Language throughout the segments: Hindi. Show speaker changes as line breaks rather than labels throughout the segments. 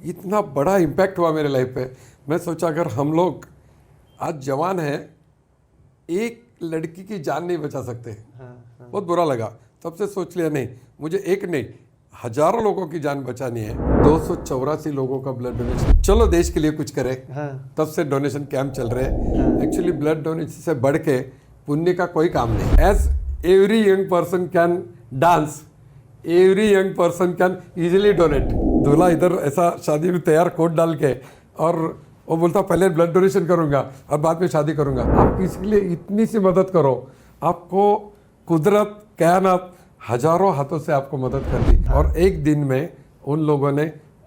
इतना बड़ा इम्पैक्ट हुआ मेरे लाइफ पे। मैं सोचा अगर हम लोग आज जवान हैं, एक लड़की की जान नहीं बचा सकते। बहुत बुरा लगा। तब से सोच लिया नहीं, मुझे एक नहीं हजारों लोगों की जान बचानी है। 284 लोगों का ब्लड डोनेशन, चलो देश के लिए कुछ करें। तब से डोनेशन कैंप चल रहे हैं। एक्चुअली ब्लड डोनेशन से बढ़ के पुण्य का कोई काम नहीं। As every young person can dance, every young person can easily donate. दूल्हा इधर ऐसा शादी में तैयार कोट डाल के, और वो बोलता पहले ब्लड डोनेशन करूंगा और बाद में शादी करूंगा। आप किसी के लिए इतनी सी मदद करो, आपको कुदरत कायनात हजारों हाथों से आपको मदद कर दी। और एक दिन में उन लोगों ने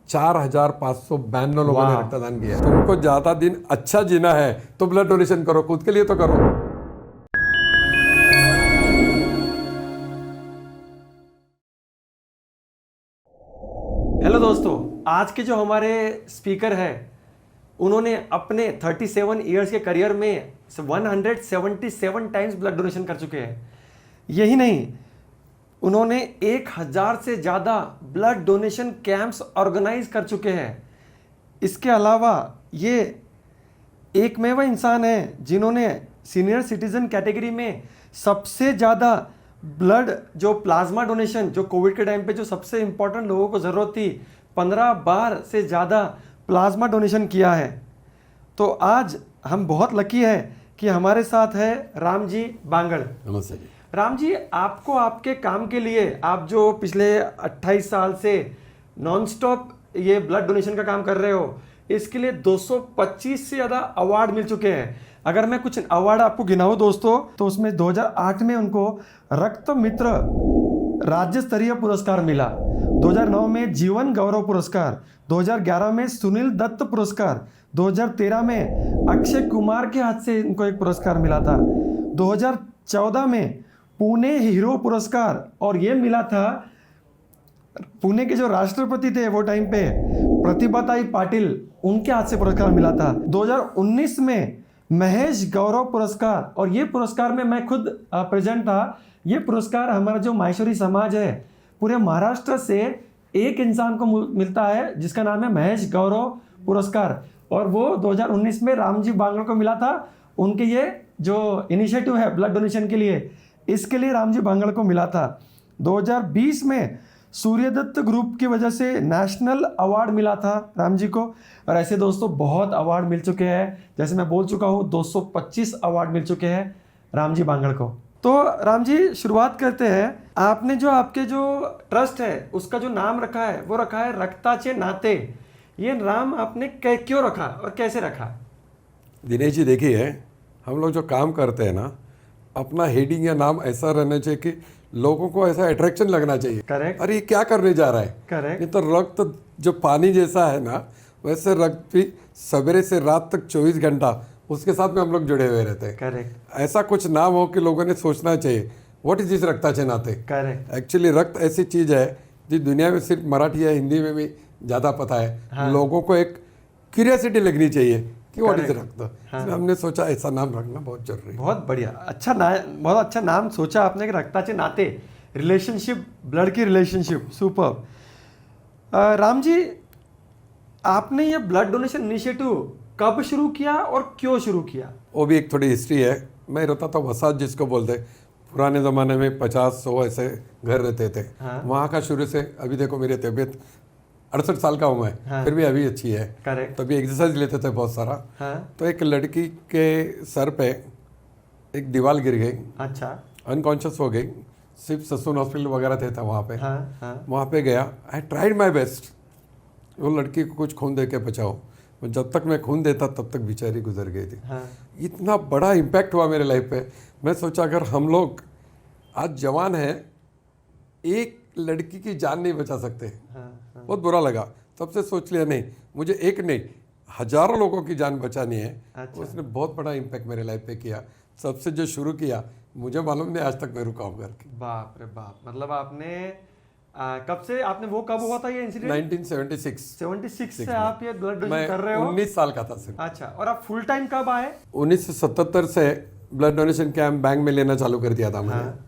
4552 लोगों ने रक्तदान किया। तुमको ज्यादा दिन अच्छा जीना है तो ब्लड डोनेशन करो, खुद के लिए तो करो।
हेलो दोस्तों, आज के जो हमारे स्पीकर हैं उन्होंने अपने 37 इयर्स के करियर में 177 टाइम्स ब्लड डोनेशन कर चुके हैं। यही नहीं, उन्होंने 1000 से ज़्यादा ब्लड डोनेशन कैंप्स ऑर्गेनाइज कर चुके हैं। इसके अलावा ये एकमेव इंसान है जिन्होंने सीनियर सिटीजन कैटेगरी में सबसे ज़्यादा ब्लड जो प्लाज्मा डोनेशन, जो कोविड के टाइम पे जो सबसे इंपॉर्टेंट लोगों को ज़रूरत थी, 15 बार से ज़्यादा प्लाज्मा डोनेशन किया है। तो आज हम बहुत लकी है कि हमारे साथ है राम जी बांगड़।
नमस्ते जी।
राम जी, आपको आपके काम के लिए, आप जो पिछले 28 साल से नॉन स्टॉप ये ब्लड डोनेशन का काम कर रहे हो, इसके लिए 225 से ज़्यादा अवार्ड मिल चुके हैं। अगर मैं कुछ अवार्ड आपको गिनाऊं दोस्तों, तो उसमें 2008 में उनको रक्त मित्र राज्य स्तरीय पुरस्कार मिला, 2009 में जीवन गौरव पुरस्कार, 2011 में सुनील दत्त पुरस्कार, 2013 में अक्षय कुमार के हाथ से इनको एक पुरस्कार मिला था, 2014 में पुणे हीरो पुरस्कार, और ये मिला था पुणे के जो राष्ट्रपति थे वो टाइम पे प्रतिभाताई पाटिल, उनके हाथ से पुरस्कार मिला था। 2019 में महेश गौरव पुरस्कार, और ये पुरस्कार में मैं खुद प्रेजेंट था। ये पुरस्कार हमारा जो माहेश्वरी समाज है पूरे महाराष्ट्र से एक इंसान को मिलता है जिसका नाम है महेश गौरव पुरस्कार, और वो 2019 में राम जी बांगड़ को मिला था। उनके ये जो इनिशिएटिव है ब्लड डोनेशन के लिए, इसके लिए राम जी बांगड़ को मिला था। 2020 में सूर्यदत्त ग्रुप की वजह से नेशनल अवार्ड मिला था राम जी को। और ऐसे दोस्तों बहुत अवार्ड मिल चुके हैं, जैसे मैं बोल चुका हूँ 225 अवार्ड मिल चुके हैं राम जी बांगड़ को। तो राम जी, शुरुआत करते हैं। आपने जो आपके जो ट्रस्ट है उसका जो नाम रखा है वो रखा है रक्ताचे नाते। ये नाम आपने क्यों रखा और कैसे रखा?
दिनेश जी, देखिए हम लोग जो काम करते हैं ना, अपना हेडिंग या नाम ऐसा रहना चाहिए कि लोगों को ऐसा अट्रैक्शन लगना चाहिए।
करेक्ट।
अरे ये क्या करने जा रहा है।
करेक्ट।
नहीं तो रक्त जो पानी जैसा है ना, वैसे रक्त भी सवेरे से रात तक 24 घंटा उसके साथ में हम लोग जुड़े हुए रहते हैं।
करेक्ट।
ऐसा कुछ नाम हो कि लोगों ने सोचना चाहिए व्हाट इज दिस रक्ताचे नाते।
करेक्ट।
एक्चुअली रक्त ऐसी चीज है जो दुनिया में सिर्फ मराठी या हिंदी में भी ज़्यादा पता है।
हाँ।
लोगों को एक क्यूरियोसिटी लगनी चाहिए कि व्हाट इज रक्त।
हाँ।
हमने सोचा ऐसा नाम रखना बहुत जरूरी है।
बहुत बढ़िया, बहुत अच्छा नाम सोचा आपने कि रक्ताचे नाते, रिलेशनशिप, ब्लड की रिलेशनशिप। सुपर। राम जी, आपने ये ब्लड डोनेशन इनिशिएटिव कब शुरू किया और क्यों शुरू किया?
वो भी एक थोड़ी हिस्ट्री है। मैं रहता था वसात, जिसको बोलते पुराने ज़माने में 50-100 ऐसे घर रहते थे।
हाँ।
वहाँ का शुरू से अभी देखो, मेरी तबीयत 68 साल का हूँ मैं।
हाँ।
फिर भी अभी अच्छी है।
करेक्ट।
तभी एक्सरसाइज लेते थे बहुत सारा।
हाँ।
तो एक लड़की के सर पे एक दीवार गिर गई।
अच्छा।
अनकॉन्शियस हो गई। सिर्फ ससून हॉस्पिटल वगैरह थे वहाँ पे।
हाँ। हाँ।
वहाँ पे गया, आई ट्राइड माई बेस्ट वो लड़की को कुछ खून दे के बचाओ। जब तक मैं खून देता तब तक बेचारी गुजर गई थी।
हाँ।
इतना बड़ा इम्पैक्ट हुआ मेरे लाइफ पे। मैं सोचा अगर हम लोग आज जवान हैं, एक लड़की की जान नहीं बचा सकते।
हाँ।
बहुत बुरा लगा। तब से सोच लिया नहीं, मुझे एक नहीं हजारों लोगों की जान बचानी है।
अच्छा।
उसने बहुत बड़ा इम्पैक्ट मेरे लाइफ पे किया। सबसे जो शुरू किया, मुझे मालूम नहीं आज तक मैं रुका हूँ करके।
बाप रे बाप, मतलब आपने कब से, आपने वो कब हुआ था ये इंसिडेंट?
1976
76 से आप ये ब्लड डोनेशन कर रहे हो?
19 साल का था सिर्फ।
अच्छा, और आप फुल टाइम कब आए?
1977 से ब्लड डोनेशन कैंप बैंक में लेना चालू कर दिया था मैंने।
हाँ।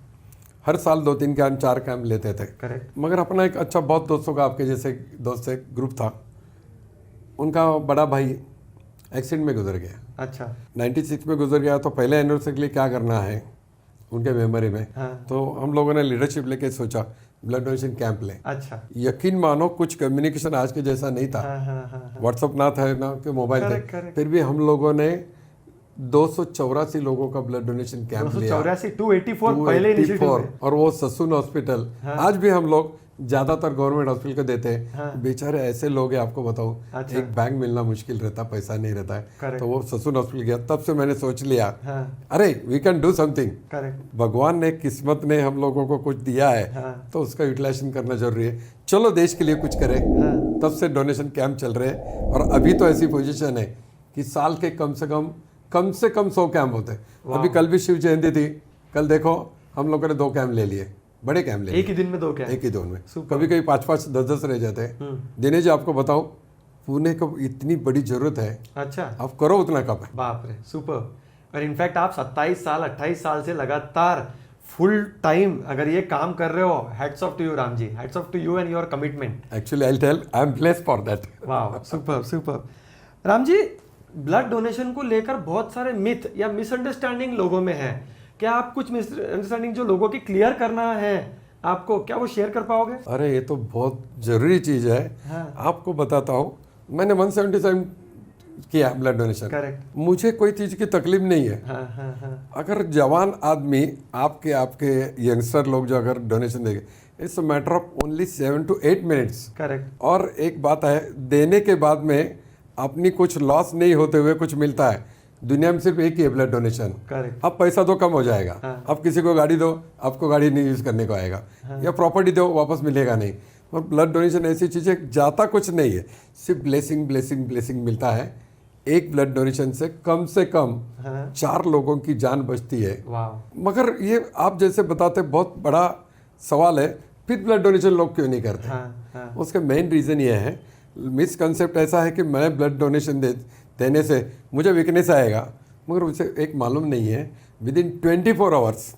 हर साल 2-3 कैंप 4 कैंप लेते थे।
करेक्ट।
मगर अपना एक अच्छा बहुत दोस्तों का, आपके जैसे दोस्त से ग्रुप था, उनका बड़ा भाई एक्सीडेंट में गुजर गया,
अच्छा
96 में गुजर गया, तो पहले एनिवर्सरी के लिए क्या करना है उनके मेमोरी में।
हाँ।
तो हम लोगों ने लीडरशिप लेके सोचा ब्लड डोनेशन कैंप लें।
अच्छा
यकीन मानो कुछ कम्युनिकेशन आज के जैसा नहीं था,
हाँ
व्हाट्सअप ना था ना कि मोबाइल थे,
correct.
फिर भी हम लोगों ने 284 लोगों का ब्लड डोनेशन कैंप लिया,
284 पहले इनिशिएटिव
284, और वो ससून हॉस्पिटल। आज भी हम लोग ज्यादातर गवर्नमेंट हॉस्पिटल को देते हैं। बेचारे ऐसे लोग हैं, आपको बताऊं,
अच्छा।
एक बैग मिलना मुश्किल रहता, पैसा नहीं रहता है,
Correct.
तो वो ससून हॉस्पिटल गया। तब से मैंने सोच लिया
हाँ
अरे we can do something.
Correct
भगवान ने, किस्मत ने हम लोगों को कुछ दिया है,
हाँ।
तो उसका यूटिलाइजेशन करना जरूरी है। चलो देश के लिए कुछ करें।
हाँ।
तब से डोनेशन कैंप चल रहे हैं, और अभी तो ऐसी पोजीशन है कि साल के कम से कम 100 कैंप होते हैं। अभी कल भी शिव जयंती थी, कल देखो हम लोगों ने 2 कैंप ले लिए, बड़े कैंप ले लिए,
एक ही दिन में 2 क्या
एक ही दिन में। कभी कभी 5-5, 10-10 रह जाते हैं। दिनेश जी आपको बताओ, पुणे को इतनी बड़ी जरूरत है,
अच्छा
आप करो उतना कम है।
बाप रे सुपर। और इनफैक्ट आप 27 साल 28 साल से लगातार फुल टाइम अगर ये काम कर रहे हो, hats off to you Ram ji, hats off to you and your commitment.
Actually I tell I am blessed for that.
वाह super super. Ram ji, blood donation को लेकर बहुत सारे मिथ या मिसअंडरस्टैंडिंग लोगों में है, क्या आप कुछ मिसअंडरस्टैंडिंग जो लोगों की क्लियर करना है आपको, क्या वो शेयर कर पाओगे?
अरे ये तो बहुत जरूरी चीज है।
हाँ।
आपको बताता हूँ, मैंने 177 किया ब्लड डोनेशन।
करेक्ट।
मुझे कोई चीज की तकलीफ नहीं है।
हाँ
अगर जवान आदमी, आपके यंगस्टर लोग जो अगर डोनेशन देंगे, it's a matter of only 7 to 8 minutes.
Correct.
और एक बात है, देने के बाद में अपनी कुछ लॉस नहीं होते हुए कुछ मिलता है। दुनिया में सिर्फ एक ही है ब्लड डोनेशन।
करेक्ट।
अब पैसा तो कम हो जाएगा।
हाँ।
अब किसी को गाड़ी दो, आपको गाड़ी नहीं यूज करने को आएगा, या प्रॉपर्टी दो, वापस मिलेगा नहीं। और ब्लड डोनेशन ऐसी चीज है, जाता कुछ नहीं है, सिर्फ ब्लेसिंग मिलता है। एक ब्लड डोनेशन से कम 4 लोगों की जान बचती है।
वाह।
मगर ये आप जैसे बताते बहुत बड़ा सवाल है, फिर ब्लड डोनेशन लोग क्यों नहीं करते?
हाँ।
उसका मेन रीज़न ये है, मिसकंसेप्ट ऐसा है कि मैं ब्लड डोनेशन देने से मुझे वीकनेस आएगा, मगर उसे एक मालूम नहीं है with in 24 hours,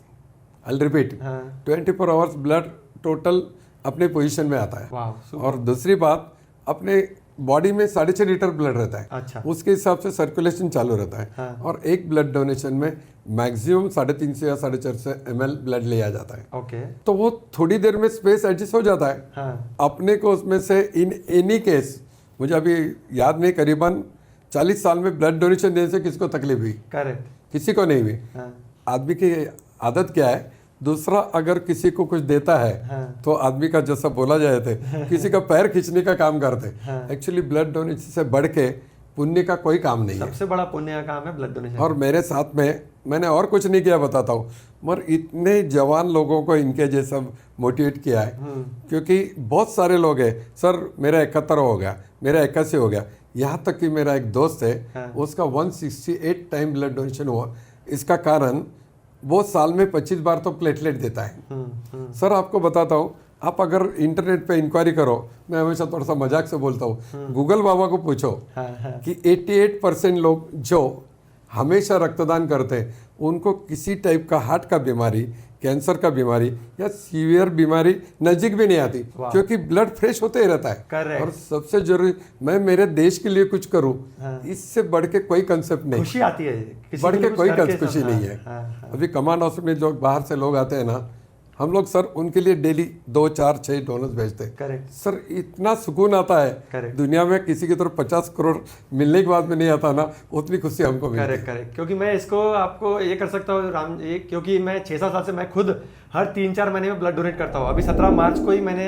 I repeat, 24 hours blood total अपने पोजीशन में आता है।
वाह।
और दूसरी बात, अपने बॉडी में 6.5 लीटर ब्लड रहता है।
अच्छा।
उसके हिसाब से सर्कुलेशन चालू रहता है।
हाँ।
और एक ब्लड डोनेशन में मैक्सिमम 350 या 450 ml ब्लड लिया जाता है।
ओके।
तो वो थोड़ी देर में स्पेस एडजस्ट हो जाता है।
हाँ।
अपने को उसमें से इन एनी केस, मुझे अभी याद नहीं, करीबन 40 साल में ब्लड डोनेशन देने से किसको तकलीफ हुई?
करेक्ट।
किसी को नहीं हुई।
हाँ।
आदमी की आदत क्या है, दूसरा अगर किसी को कुछ देता है,
हाँ।
तो आदमी का जैसा बोला जाए थे, किसी का पैर खींचने का काम करते।
हाँ।
एक्चुअली ब्लड डोनेशन से बढ़ के पुण्य का कोई काम नहीं है।
सबसे बड़ा पुण्य का काम है ब्लड डोनेशन।
और मेरे साथ में मैंने और कुछ नहीं किया, बताता हूँ, मगर इतने जवान लोगों को इनके जैसा मोटिवेट किया है। क्योंकि बहुत सारे लोग हैं, सर मेरा 71 हो गया, मेरा 81 हो गया, यहाँ तक कि मेरा एक दोस्त है,
हाँ।
उसका 168 टाइम ब्लड डोनेशन हुआ। इसका कारण वो साल में 25 बार तो प्लेटलेट देता है। सर आपको बताता हूँ, आप अगर इंटरनेट पे इंक्वायरी करो, मैं हमेशा थोड़ा सा मजाक से बोलता हूँ, गूगल बाबा को पूछो कि 88% लोग जो हमेशा रक्तदान करते हैं, उनको किसी टाइप का हार्ट का बीमारी, कैंसर का बीमारी या सीवियर बीमारी नजदीक भी नहीं आती, क्योंकि ब्लड फ्रेश होते ही रहता है।
Correct.
और सबसे जरूरी, मैं मेरे देश के लिए कुछ करूं, इससे बढ़ के कोई कंसेप्ट नहीं,
खुशी आती है, किसी
बढ़ के
कुछ
कोई
करके
खुशी
सब।
नहीं है।
हाँ।
अभी कमांड हाउस में जो बाहर से लोग आते हैं ना, हम लोग सर उनके लिए डेली 2, 4, 6 डोनर्स भेजते हैं।
करेक्ट।
सर इतना सुकून आता है।
Correct.
दुनिया में किसी की तरफ 50 करोड़ मिलने के बाद में नहीं आता ना, उतनी खुशी हमको मिलती है।
करेक्ट। क्योंकि मैं इसको आपको ये कर सकता हूँ राम जी, क्योंकि मैं 6-7 साल से मैं खुद हर 3-4 महीने में ब्लड डोनेट करता हूँ। अभी 17 मार्च को ही मैंने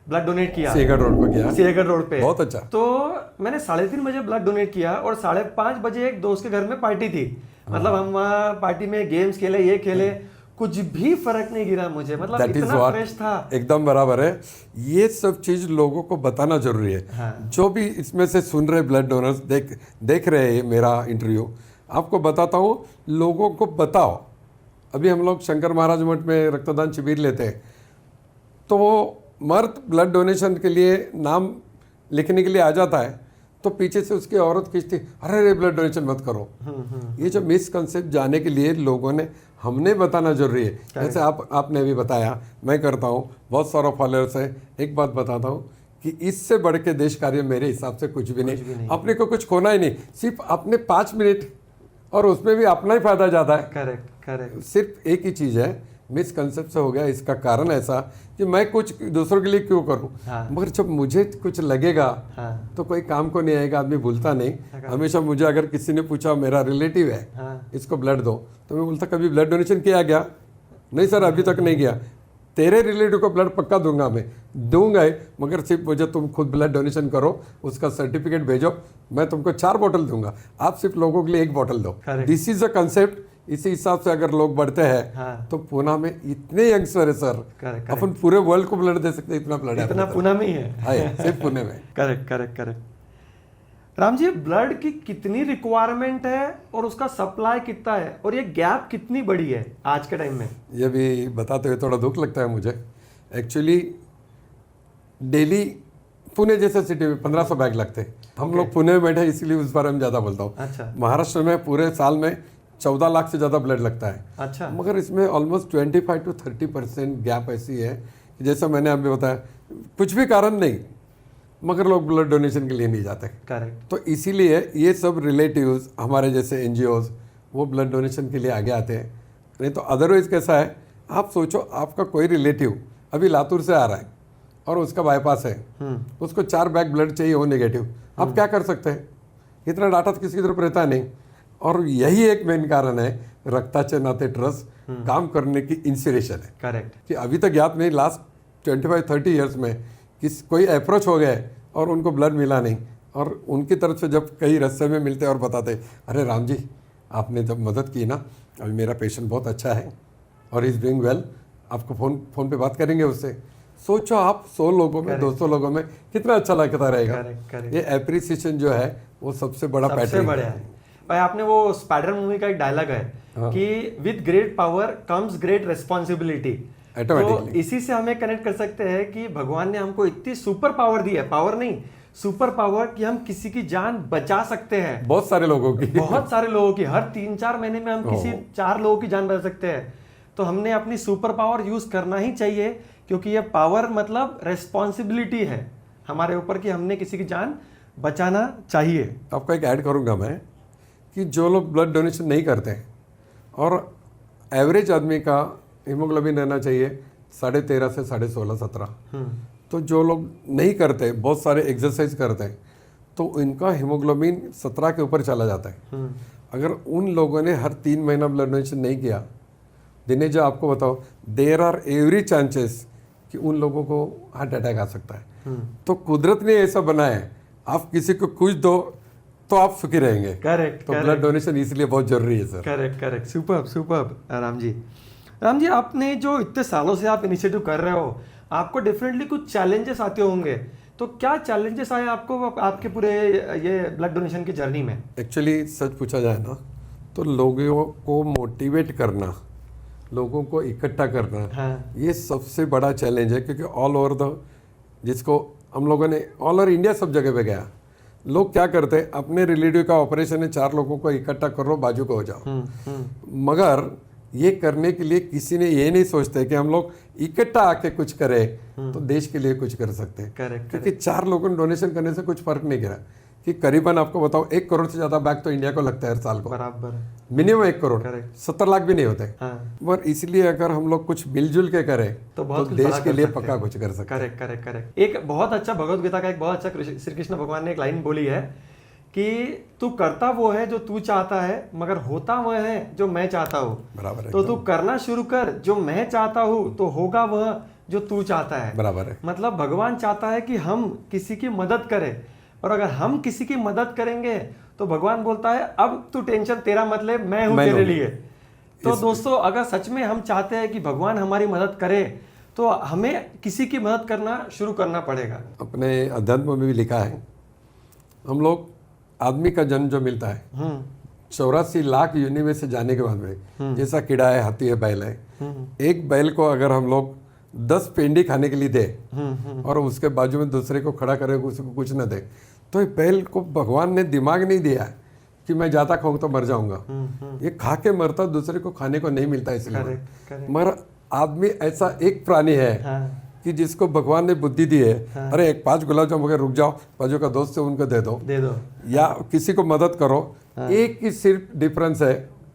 ब्लड डोनेट किया,
सिंहगढ़ रोड पर किया।
सिंहगढ़ रोड पे।
बहुत अच्छा।
तो मैंने 3:30 बजे ब्लड डोनेट किया और 5:30 बजे एक दोस्त के घर में पार्टी थी। मतलब हम वहाँ पार्टी में गेम्स खेले, ये खेले, कुछ भी फर्क नहीं गिरा मुझे, मतलब
That is
इतना
what,
फ्रेश था।
एकदम बराबर है। ये सब चीज लोगों को बताना जरूरी है।
हाँ।
जो भी इसमें से सुन रहे ब्लड डोनर्स, देख रहे हैं मेरा इंटरव्यू, आपको बताता हूँ, लोगों को बताओ। अभी हम लोग शंकर महाराज मठ में रक्तदान शिविर लेते हैं, तो वो मर्द ब्लड डोनेशन के लिए नाम लिखने के लिए आ जाता है, तो पीछे से उसकी औरत खींचती, अरे ब्लड डोनेशन मत करो। ये जो मिसकंसेप्ट जाने के लिए लोगों ने, हमने बताना जरूरी है। जैसे आपने भी बताया, मैं करता हूँ, बहुत सारा फॉलोअर्स है। एक बात बताता हूँ कि इससे बढ़ के देश कार्य मेरे हिसाब से कुछ भी नहीं। अपने को कुछ खोना ही नहीं, सिर्फ अपने 5 मिनट, और उसमें भी अपना ही फायदा ज़्यादा है।
Correct correct.
सिर्फ एक ही चीज़ है, मिसकंसेप्ट से हो गया। इसका कारण ऐसा कि मैं कुछ दूसरों के लिए क्यों करूं। मगर जब मुझे कुछ लगेगा तो कोई काम को नहीं आएगा, आदमी भूलता नहीं। हमेशा मुझे अगर किसी ने पूछा मेरा रिलेटिव है इसको ब्लड दो, तो मैं बोलता कभी ब्लड डोनेशन किया गया? नहीं सर, अभी तक नहीं किया। तेरे रिलेटिव को ब्लड पक्का दूंगा, मैं दूंगा ही, मगर सिर्फ मुझे तुम खुद ब्लड डोनेशन करो, उसका सर्टिफिकेट भेजो, मैं तुमको 4 बोतल दूंगा, आप सिर्फ लोगों के लिए 1 बोतल दो। This is a concept. इसी हिसाब से अगर लोग बढ़ते हैं तो पुणे में इतने यंगस्टर है सर, अपन पूरे वर्ल्ड को ब्लड दे सकते हैं, इतना ब्लड है।
इतना पुणे में ही है
सिर्फ पुणे में।
Correct correct correct. Ram ji, blood की कितनी रिक्वायरमेंट है और उसका सप्लाई कितना है, और ये गैप कितनी बड़ी है आज के टाइम में?
ये भी बताते हुए थोड़ा दुख लगता है मुझे। एक्चुअली डेली पुणे जैसे सिटी में 1500 बैग लगते हैं। हम लोग पुणे में बैठे इसलिए उस बारे में ज़्यादा बोलता हूँ।
अच्छा।
महाराष्ट्र में पूरे साल में 14 लाख से ज़्यादा ब्लड लगता है।
अच्छा।
मगर इसमें ऑलमोस्ट 25 to 30% गैप ऐसी है कि जैसा मैंने अभी बताया, कुछ भी कारण नहीं मगर लोग ब्लड डोनेशन के लिए नहीं जाते।
करेक्ट।
तो इसीलिए ये सब रिलेटिव्स हमारे जैसे NGOs वो ब्लड डोनेशन के लिए आगे आते हैं। नहीं तो अदरवाइज कैसा है, आप सोचो आपका कोई रिलेटिव अभी लातूर से आ रहा है और उसका बाईपास है, उसको 4 बैग ब्लड चाहिए हो नेगेटिव, आप क्या कर सकते हैं? इतना डाटा तो किसी की तरफ रहता नहीं। और यही एक मेन कारण है रक्ताचे नाते ट्रस्ट काम करने की इंस्पिरेशन है।
करेक्ट।
कि अभी तक याद नहीं, लास्ट 25-30 ईयर्स में कोई अप्रोच हो गए और उनको ब्लड मिला नहीं, और उनकी तरफ से जब कई रास्ते में मिलते और बताते, अरे राम जी आपने जब मदद की ना, अभी मेरा पेशेंट बहुत अच्छा है और इज़ डूइंग वेल, आपको फ़ोन पे बात करेंगे उससे। सोचो आप 100 लोगों में 200 लोगों में कितना अच्छा लगता रहेगा। ये एप्रिसिएशन जो है वो सबसे बड़ा पैटर्न
है भाई। आपने वो स्पाइडर मूवी का एक डायलॉग है कि with great power comes great responsibility. तो इसी से हमें कनेक्ट कर सकते हैं कि भगवान ने हमको इतनी सुपर पावर दी है, पावर नहीं सुपर पावर, कि हम किसी की जान बचा सकते हैं।
बहुत सारे लोगों की
हर 3-4 महीने में हम किसी 4 लोगों की जान बचा सकते हैं। तो हमने अपनी सुपर पावर यूज करना ही चाहिए, क्योंकि ये पावर मतलब रेस्पॉन्सिबिलिटी है हमारे ऊपर कि हमने किसी की जान बचाना चाहिए।
आपको एक ऐड करूंगा मैं कि जो लोग ब्लड डोनेशन नहीं करते और एवरेज आदमी का हीमोग्लोबिन रहना चाहिए 13.5 से 16.5-17। तो जो लोग नहीं करते, बहुत सारे एक्सरसाइज करते हैं, तो इनका हीमोग्लोबिन 17 के ऊपर चला जाता है। अगर उन लोगों ने हर 3 महीना ब्लड डोनेशन नहीं किया, दिनेश जी आपको बताओ, देयर आर एवरी चांसेस कि उन लोगों को हार्ट अटैक आ सकता है। तो कुदरत ने ऐसा बनाया है, आप किसी को कुछ दो तो आप सुखी रहेंगे।
करेक्ट।
तो ब्लड डोनेशन इसलिए बहुत जरूरी है sir.
Correct. Superb Ram ji, आपने जो इतने सालों से आप इनिशिएटिव कर रहे हो, आपको डेफिनेटली कुछ चैलेंजेस आते होंगे। तो क्या चैलेंजेस आए आपको आपके पूरे ये ब्लड डोनेशन की जर्नी में?
एक्चुअली सच पूछा जाए ना तो लोगों को मोटिवेट करना, लोगों को इकट्ठा करना, ये सबसे बड़ा चैलेंज है। क्योंकि ऑल ओवर द, जिसको हम लोगों ने ऑल ओवर इंडिया सब जगह पे गया, लोग क्या करते हैं, अपने रिलेटिव का ऑपरेशन है, 4 लोगों को इकट्ठा करो, बाजू को हो जाओ। मगर ये करने के लिए किसी ने ये नहीं सोचते कि हम लोग इकट्ठा आके कुछ करें तो देश के लिए कुछ कर सकते हैं। क्योंकि 4 लोगों ने डोनेशन करने से कुछ फर्क नहीं गिरा। कि करीबन आपको बताओ 1 करोड़ से ज्यादा बैग तो इंडिया को लगता है हर साल को,
बराबर
मिनिमम 1 करोड़, 70 लाख भी नहीं होते। पर इसलिए अगर हम लोग कुछ मिलजुल के करें तो देश के लिए पक्का कुछ कर सकते हैं।
करेक्ट। एक बहुत अच्छा भगवद गीता का एक बहुत अच्छा श्री कृष्ण भगवान ने एक लाइन बोली है कि तू करता वो है जो तू चाहता है, मगर होता वह है जो मैं चाहता हूँ।
बराबर है।
तो तू करना शुरू कर जो मैं चाहता हूँ, तो होगा वह जो तू चाहता है।
बराबर है।
मतलब भगवान चाहता है कि हम किसी की मदद करें, और अगर हम किसी की मदद करेंगे तो भगवान बोलता है अब तू टेंशन तेरा मतलब मैं हूं तेरे लिए। तो दोस्तों, अगर सच में हम चाहते हैं कि भगवान हमारी मदद करे तो हमें किसी की मदद करना शुरू करना पड़ेगा।
अपने अध्यात्म में भी लिखा है, हम लोग आदमी का जन्म जो मिलता है 84 लाख योनि में से जाने के बाद में, जैसा कीड़ा है, हाथी है, बैल है, एक बैल को अगर हम लोग 10 पेंडी खाने के लिए दे और उसके बाजू में दूसरे को खड़ा करे, उसको कुछ न दे, तो बैल को भगवान ने दिमाग नहीं दिया कि मैं ज्यादा खाऊं तो मर जाऊंगा। ये खा के मरता, दूसरे को खाने को नहीं मिलता इसलिए। मगर आदमी ऐसा एक प्राणी है कि जिसको भगवान ने बुद्धि दी है, अरे एक 5 गुलाब जामुन के रुक जाओ, बाजू का दोस्त है उनको दे दो, या किसी को मदद करो। एक ही सिर्फ डिफरेंस है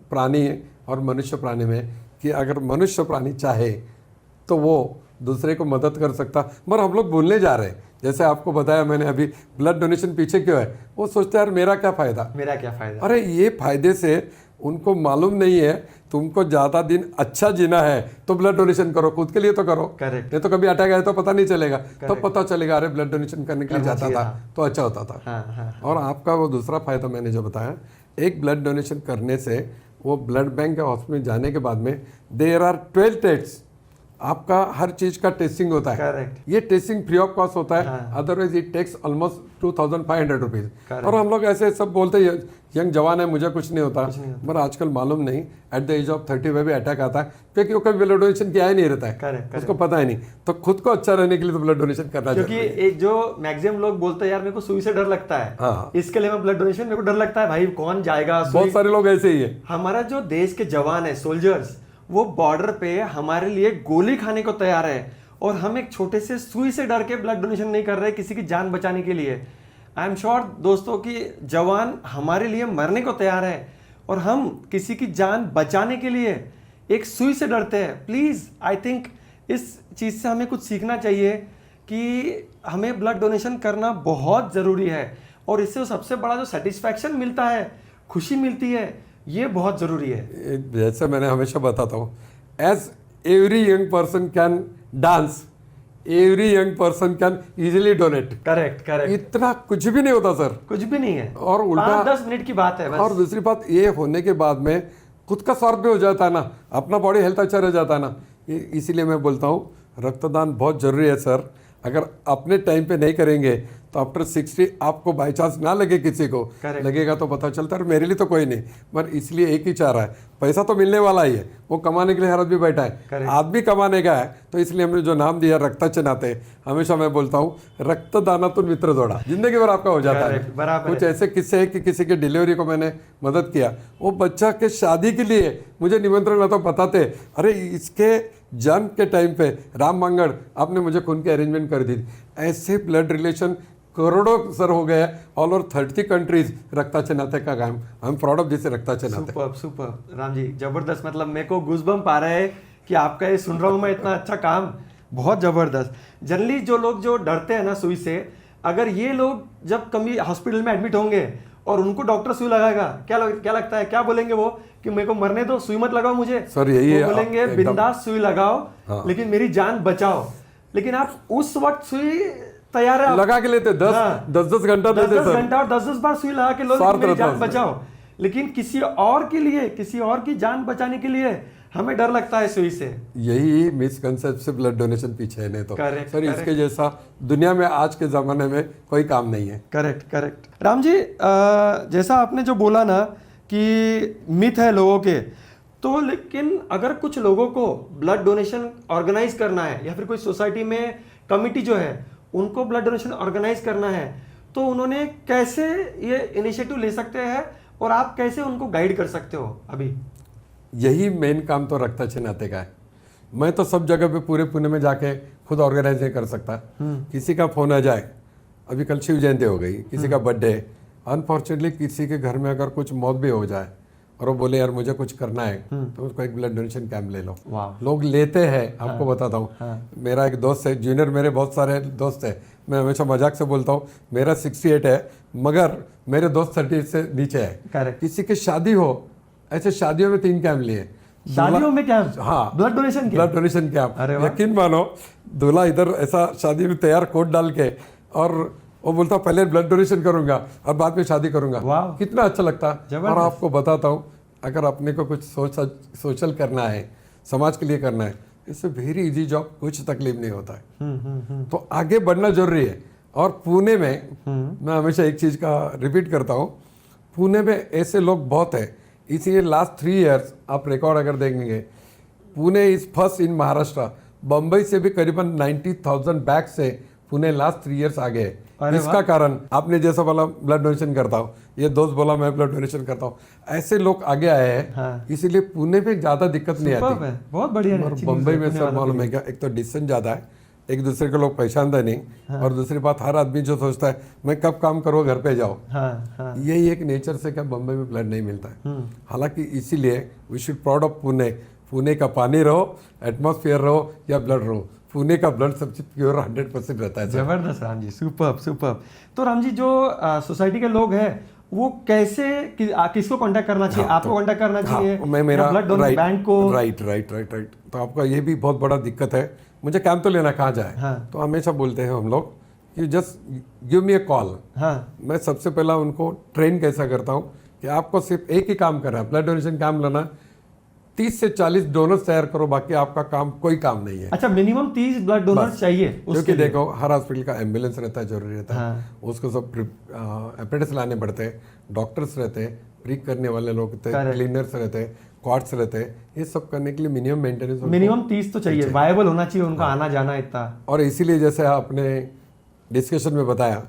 प्राणी और मनुष्य प्राणी में, कि अगर मनुष्य प्राणी चाहे तो वो दूसरे को मदद कर सकता, मगर हम लोग भूलने जा रहे हैं। जैसे आपको बताया मैंने अभी, ब्लड डोनेशन पीछे क्यों है, वो सोचते हैं यार मेरा क्या फ़ायदा। अरे ये फायदे से उनको मालूम नहीं है, तुमको ज़्यादा दिन अच्छा जीना है तो ब्लड डोनेशन करो, खुद के लिए तो करो।
करेक्ट।
नहीं तो कभी अटैक आए तो पता नहीं चलेगा, तब पता चलेगा अरे ब्लड डोनेशन करने के लिए जाता था तो अच्छा होता था। और आपका वो दूसरा फायदा मैंने जो बताया, एक ब्लड डोनेशन करने से वो ब्लड बैंक या हॉस्पिटल जाने के बाद में देयर आर 12 टेस्ट्स, आपका हर चीज का टेस्टिंग होता है।
करेक्ट।
ये टेस्टिंग फ्री ऑफ कॉस्ट होता है, otherwise it takes almost 2500 rupees. और हम लोग ऐसे सब बोलते हैं यंग जवान है मुझे कुछ नहीं होता, मगर आजकल मालूम नहीं एट द एज ऑफ 30 में भी अटैक आता है, क्योंकि वो कभी ब्लड डोनेशन किया ही नहीं रहता है।
करेक्ट।
उसको पता ही नहीं, तो खुद को अच्छा रहने के लिए तो ब्लड डोनेशन करना चाहिए।
क्योंकि एक जो मैक्सिमम लोग बोलते हैं यार मेरे को सुई से डर लगता है, इसके लिए मैं ब्लड डोनेशन, मेरे को डर लगता है भाई कौन जाएगा।
बहुत सारे लोग ऐसे ही है।
हमारा जो देश के जवान है, सोल्जर्स, वो बॉर्डर पे हमारे लिए गोली खाने को तैयार है, और हम एक छोटे से सुई से डर के ब्लड डोनेशन नहीं कर रहे किसी की जान बचाने के लिए। आई एम श्योर दोस्तों कि जवान हमारे लिए मरने को तैयार है, और हम किसी की जान बचाने के लिए एक सुई से डरते हैं। प्लीज आई थिंक इस चीज से हमें कुछ सीखना चाहिए कि हमें ब्लड डोनेशन करना बहुत जरूरी है, और इससे सबसे बड़ा जो सेटिस्फैक्शन मिलता है, खुशी मिलती है, ये बहुत जरूरी है।
जैसे मैंने हमेशा बताता हूँ, as every young person can dance, every young person can easily donate.
Correct.
इतना कुछ भी नहीं होता सर,
कुछ भी नहीं है,
और उल्टा
5-10 मिनट की बात है बस।
और दूसरी बात ये होने के बाद में खुद का स्वार्थ भी हो जाता है ना, अपना बॉडी हेल्थ अच्छा रह जाता है ना। इसीलिए मैं बोलता हूँ रक्तदान बहुत जरूरी है सर। अगर अपने टाइम पे नहीं करेंगे तो आफ्टर 60 आपको बाई चांस ना लगे, किसी को लगेगा तो पता चलता है मेरे लिए तो कोई नहीं। मगर इसलिए एक ही चाह रहा है, पैसा तो मिलने वाला ही है, वो कमाने के लिए हर आदमी बैठा है, आदमी कमाने का है। तो इसलिए हमने जो नाम दिया रक्ताचे नाते, हमेशा मैं बोलता हूँ रक्तदानातून मित्र जोड़ा, जिंदगी भर आपका हो जाता है। कुछ ऐसे किस्से है कि किसी की डिलीवरी को मैंने मदद किया, वो बच्चा के शादी के लिए मुझे निमंत्रण ना तो बताते, अरे इसके जन्म के टाइम पे राम मंगल आपने मुझे खून की अरेंजमेंट कर दी। ऐसे ब्लड रिलेशन करोड़ों सर हो गए ऑल ओवर 30 कंट्रीज रक्ताचे नाते का काम। I am proud of this रक्ताचे नाते।
सुपर राम जी, जबरदस्त। मतलब मेरे को गूज़बम्प आ रहा है कि आपका ये सुन रहा हूँ मैं, इतना अच्छा काम, बहुत जबरदस्त। जनरली जो लोग जो डरते हैं ना सुई से, अगर ये लोग जब कभी हॉस्पिटल में एडमिट होंगे और उनको डॉक्टर सुई लगाएगा, क्या लगता है, क्या बोलेंगे वो कि मेरे को मरने दो, सुई मत लगाओ मुझे।
सर यही
बोलेंगे बिंदास सुई लगाओ, लेकिन मेरी जान बचाओ। लेकिन आप उस वक्त सुई तैयार है,
लगा के लेते 10 घंटा
10 घंटा और 10 बार सुई लगा के लो, मेरी जान बचाओ। लेकिन किसी और के लिए, किसी और की जान बचाने के लिए हमें डर लगता है सुई से।
यही मिसकंसेप्ट से ब्लड डोनेशन पीछे है, नहीं तो सर इसके जैसा दुनिया में आज के जमाने में कोई काम नहीं है।
करेक्ट। राम जी, जैसा आपने जो बोला ना कि मिथ है लोगों के, तो लेकिन अगर कुछ लोगों को ब्लड डोनेशन ऑर्गेनाइज करना है, या फिर कोई सोसाइटी में कमिटी जो है उनको ब्लड डोनेशन ऑर्गेनाइज करना है, तो उन्होंने कैसे ये इनिशिएटिव ले सकते हैं, और आप कैसे उनको गाइड कर सकते हो? अभी
यही मेन काम तो रक्ताचे नाते का है। मैं तो सब जगह पे पूरे पुणे में जाके खुद ऑर्गेनाइज नहीं कर सकता। किसी का फोन आ जाए, अभी कल शिव जयंती हो गई, किसी का बर्थडे, अनफॉर्चुनेटली किसी के घर में अगर कुछ मौत भी हो जाए और वो बोले यार मुझे कुछ करना है, तो उसको एक ब्लड डोनेशन कैंप ले लो। लोग लेते हैं, आपको बताता हूँ। मेरा एक दोस्त है, जूनियर मेरे बहुत सारे दोस्त है, मैं हमेशा मजाक से बोलता हूँ मेरा 68 है, मगर मेरे दोस्त 30 से नीचे है। किसी की शादी हो, ऐसे शादियों में 3 कैंप लिए।
शादियों में कैंप?
हाँ,
ब्लड डोनेशन
कैंप। यकीन मानो, दूल्हा इधर ऐसा शादी में तैयार कोट डाल के, और वो बोलता पहले ब्लड डोनेशन करूंगा और बाद में शादी करूंगा। कितना अच्छा लगता। और आपको बताता हूँ, अगर अपने को कुछ सोशल करना है, समाज के लिए करना है, इससे वेरी इजी जॉब, कुछ तकलीफ नहीं होता है। तो आगे बढ़ना जरूरी है। और पुणे में मैं हमेशा एक चीज का रिपीट करता हूँ, पुणे में ऐसे लोग बहुत है, इसीलिए लास्ट 3 इयर्स आप रिकॉर्ड अगर देखेंगे, Pune is first in Maharashtra. Bombay से भी करीबन 90,000 बैग से पुणे लास्ट 3 इयर्स आगे है। इसका कारण आपने जैसा बोला ब्लड डोनेशन करता हूँ, ये दोस्त बोला मैं ब्लड डोनेशन करता हूँ, ऐसे लोग आगे आए हैं। इसीलिए पुणे में ज्यादा दिक्कत नहीं आती।
बहुत बढ़िया।
और बम्बई में सर मालूम है क्या, एक तो डिस्टेंस ज्यादा है, एक दूसरे को लोग पहचानते नहीं। और दूसरी बात, हर आदमी जो सोचता है मैं कब काम करूँ घर पे जाओ, यही एक नेचर से क्या बम्बई में ब्लड नहीं मिलता है। हालांकि इसीलिए we should proud of Pune. Pune का पानी रहो, एटमॉस्फेयर रहो या ब्लड रहो, पुणे का ब्लड सबसे प्योर 100% रहता है।
जबरदस्त राम जी, सुपर्ब सुपर्ब। तो राम जी, जो सोसाइटी के लोग हैं वो कैसे किसको कांटेक्ट करना चाहिए? आपको कांटेक्ट करना चाहिए
मैं मेरा
ब्लड डोनर बैंक को?
राइट। तो आपका ये भी बहुत बड़ा दिक्कत है, मुझे कैंप तो लेना कहाँ जाए। तो हमेशा बोलते हैं हम लोग कि जस्ट गिव मी ए कॉल। मैं सबसे पहला उनको ट्रेन कैसा करता हूँ कि आपको सिर्फ एक ही काम करना है, ब्लड डोनेशन कैंप लेना। 30 से 40 डोनर्स तैयार करो, बाकी आपका काम कोई काम नहीं है।
अच्छा, मिनिमम 30 ब्लड डोनर्स चाहिए?
क्योंकि देखो हर हॉस्पिटल का एम्बुलेंस रहता है, जरूरी रहता है। उसको सब एपेरेटस लाने पड़ते हैं, डॉक्टर्स रहते हैं, प्रिक करने वाले लोग रहते हैं, क्लीनर्स रहते हैं, क्वार्ट्स रहते हैं। ये सब करने के लिए मिनिमम मेंटेनेंस
मिनिमम 30 तो चाहिए, वायबल होना चाहिए उनका आना जाना इतना।
और इसीलिए जैसे आपने डिस्कशन में बताया,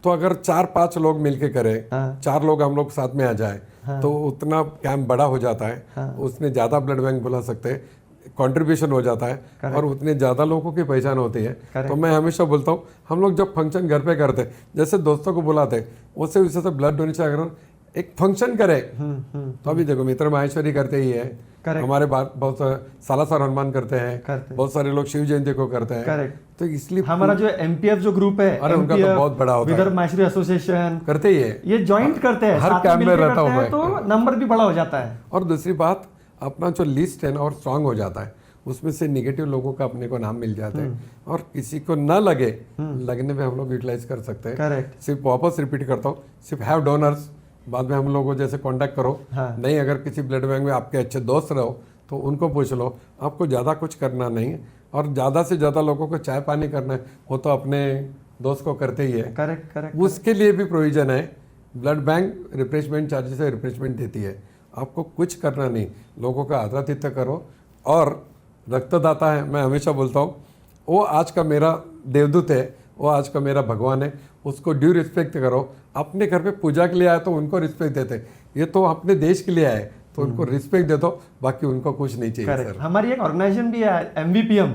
तो अगर 4-5 लोग मिलके करें, 4 लोग हम लोग साथ में आ जाए, तो उतना कैंप बड़ा हो जाता है। उसने ज़्यादा ब्लड बैंक बुला सकते हैं, कंट्रीब्यूशन हो जाता है और उतने ज़्यादा लोगों की पहचान होती है। तो मैं हमेशा बोलता हूँ, हम लोग जब फंक्शन घर पे करते, जैसे दोस्तों को बुलाते, उससे वैसे से ब्लड डोनेशन अगर एक फंक्शन करे, तो अभी देखो मित्र माहेश्वरी करते ही है, हमारे बहुत सालासर हनुमान करते हैं, बहुत सारे लोग शिव जयंती को करते हैं। तो इसलिए
हमारा जो एमपीएफ जो ग्रुप है,
अरे उनका तो बहुत बड़ा होता है,
विदर्भ माहेश्वरी एसोसिएशन
करते ही है,
ये ज्वाइंट करते हैं,
हर कैंप में रहता हूँ मैं,
तो नंबर भी बड़ा हो जाता है।
और दूसरी बात, अपना जो लिस्ट है ना और स्ट्रांग हो जाता है, उसमें से निगेटिव लोगों का अपने को नाम मिल जाते हैं, और किसी को ना लगे, लगने में हम लोग यूटिलाइज कर सकते हैं। सिर्फ वापस रिपीट करता हूँ, सिर्फ हैव डोनर्स, बाद में हम लोगों को जैसे कांटेक्ट करो। नहीं, अगर किसी ब्लड बैंक में आपके अच्छे दोस्त रहो तो उनको पूछ लो, आपको ज़्यादा कुछ करना नहीं है, और ज़्यादा से ज़्यादा लोगों को चाय पानी करना है, वो तो अपने दोस्त को करते ही है।
करेक्ट।
उसके लिए भी प्रोविजन है, ब्लड बैंक रिफ्रेशमेंट चार्जेस से रिफ्रेशमेंट देती है, आपको कुछ करना नहीं, लोगों का आदरातिथ्य करो। और रक्तदाता है, मैं हमेशा बोलता हूँ, वो आज का मेरा देवदूत है, वो आज का मेरा भगवान है, उसको ड्यू रिस्पेक्ट करो। अपने घर पे पूजा के लिए आए तो उनको रिस्पेक्ट देते, ये तो अपने देश के लिए आए तो उनको रिस्पेक्ट दे दो, बाकी उनको कुछ नहीं चाहिए। सर,
हमारी एक ऑर्गेनाइजेशन भी है एमवीपीएम,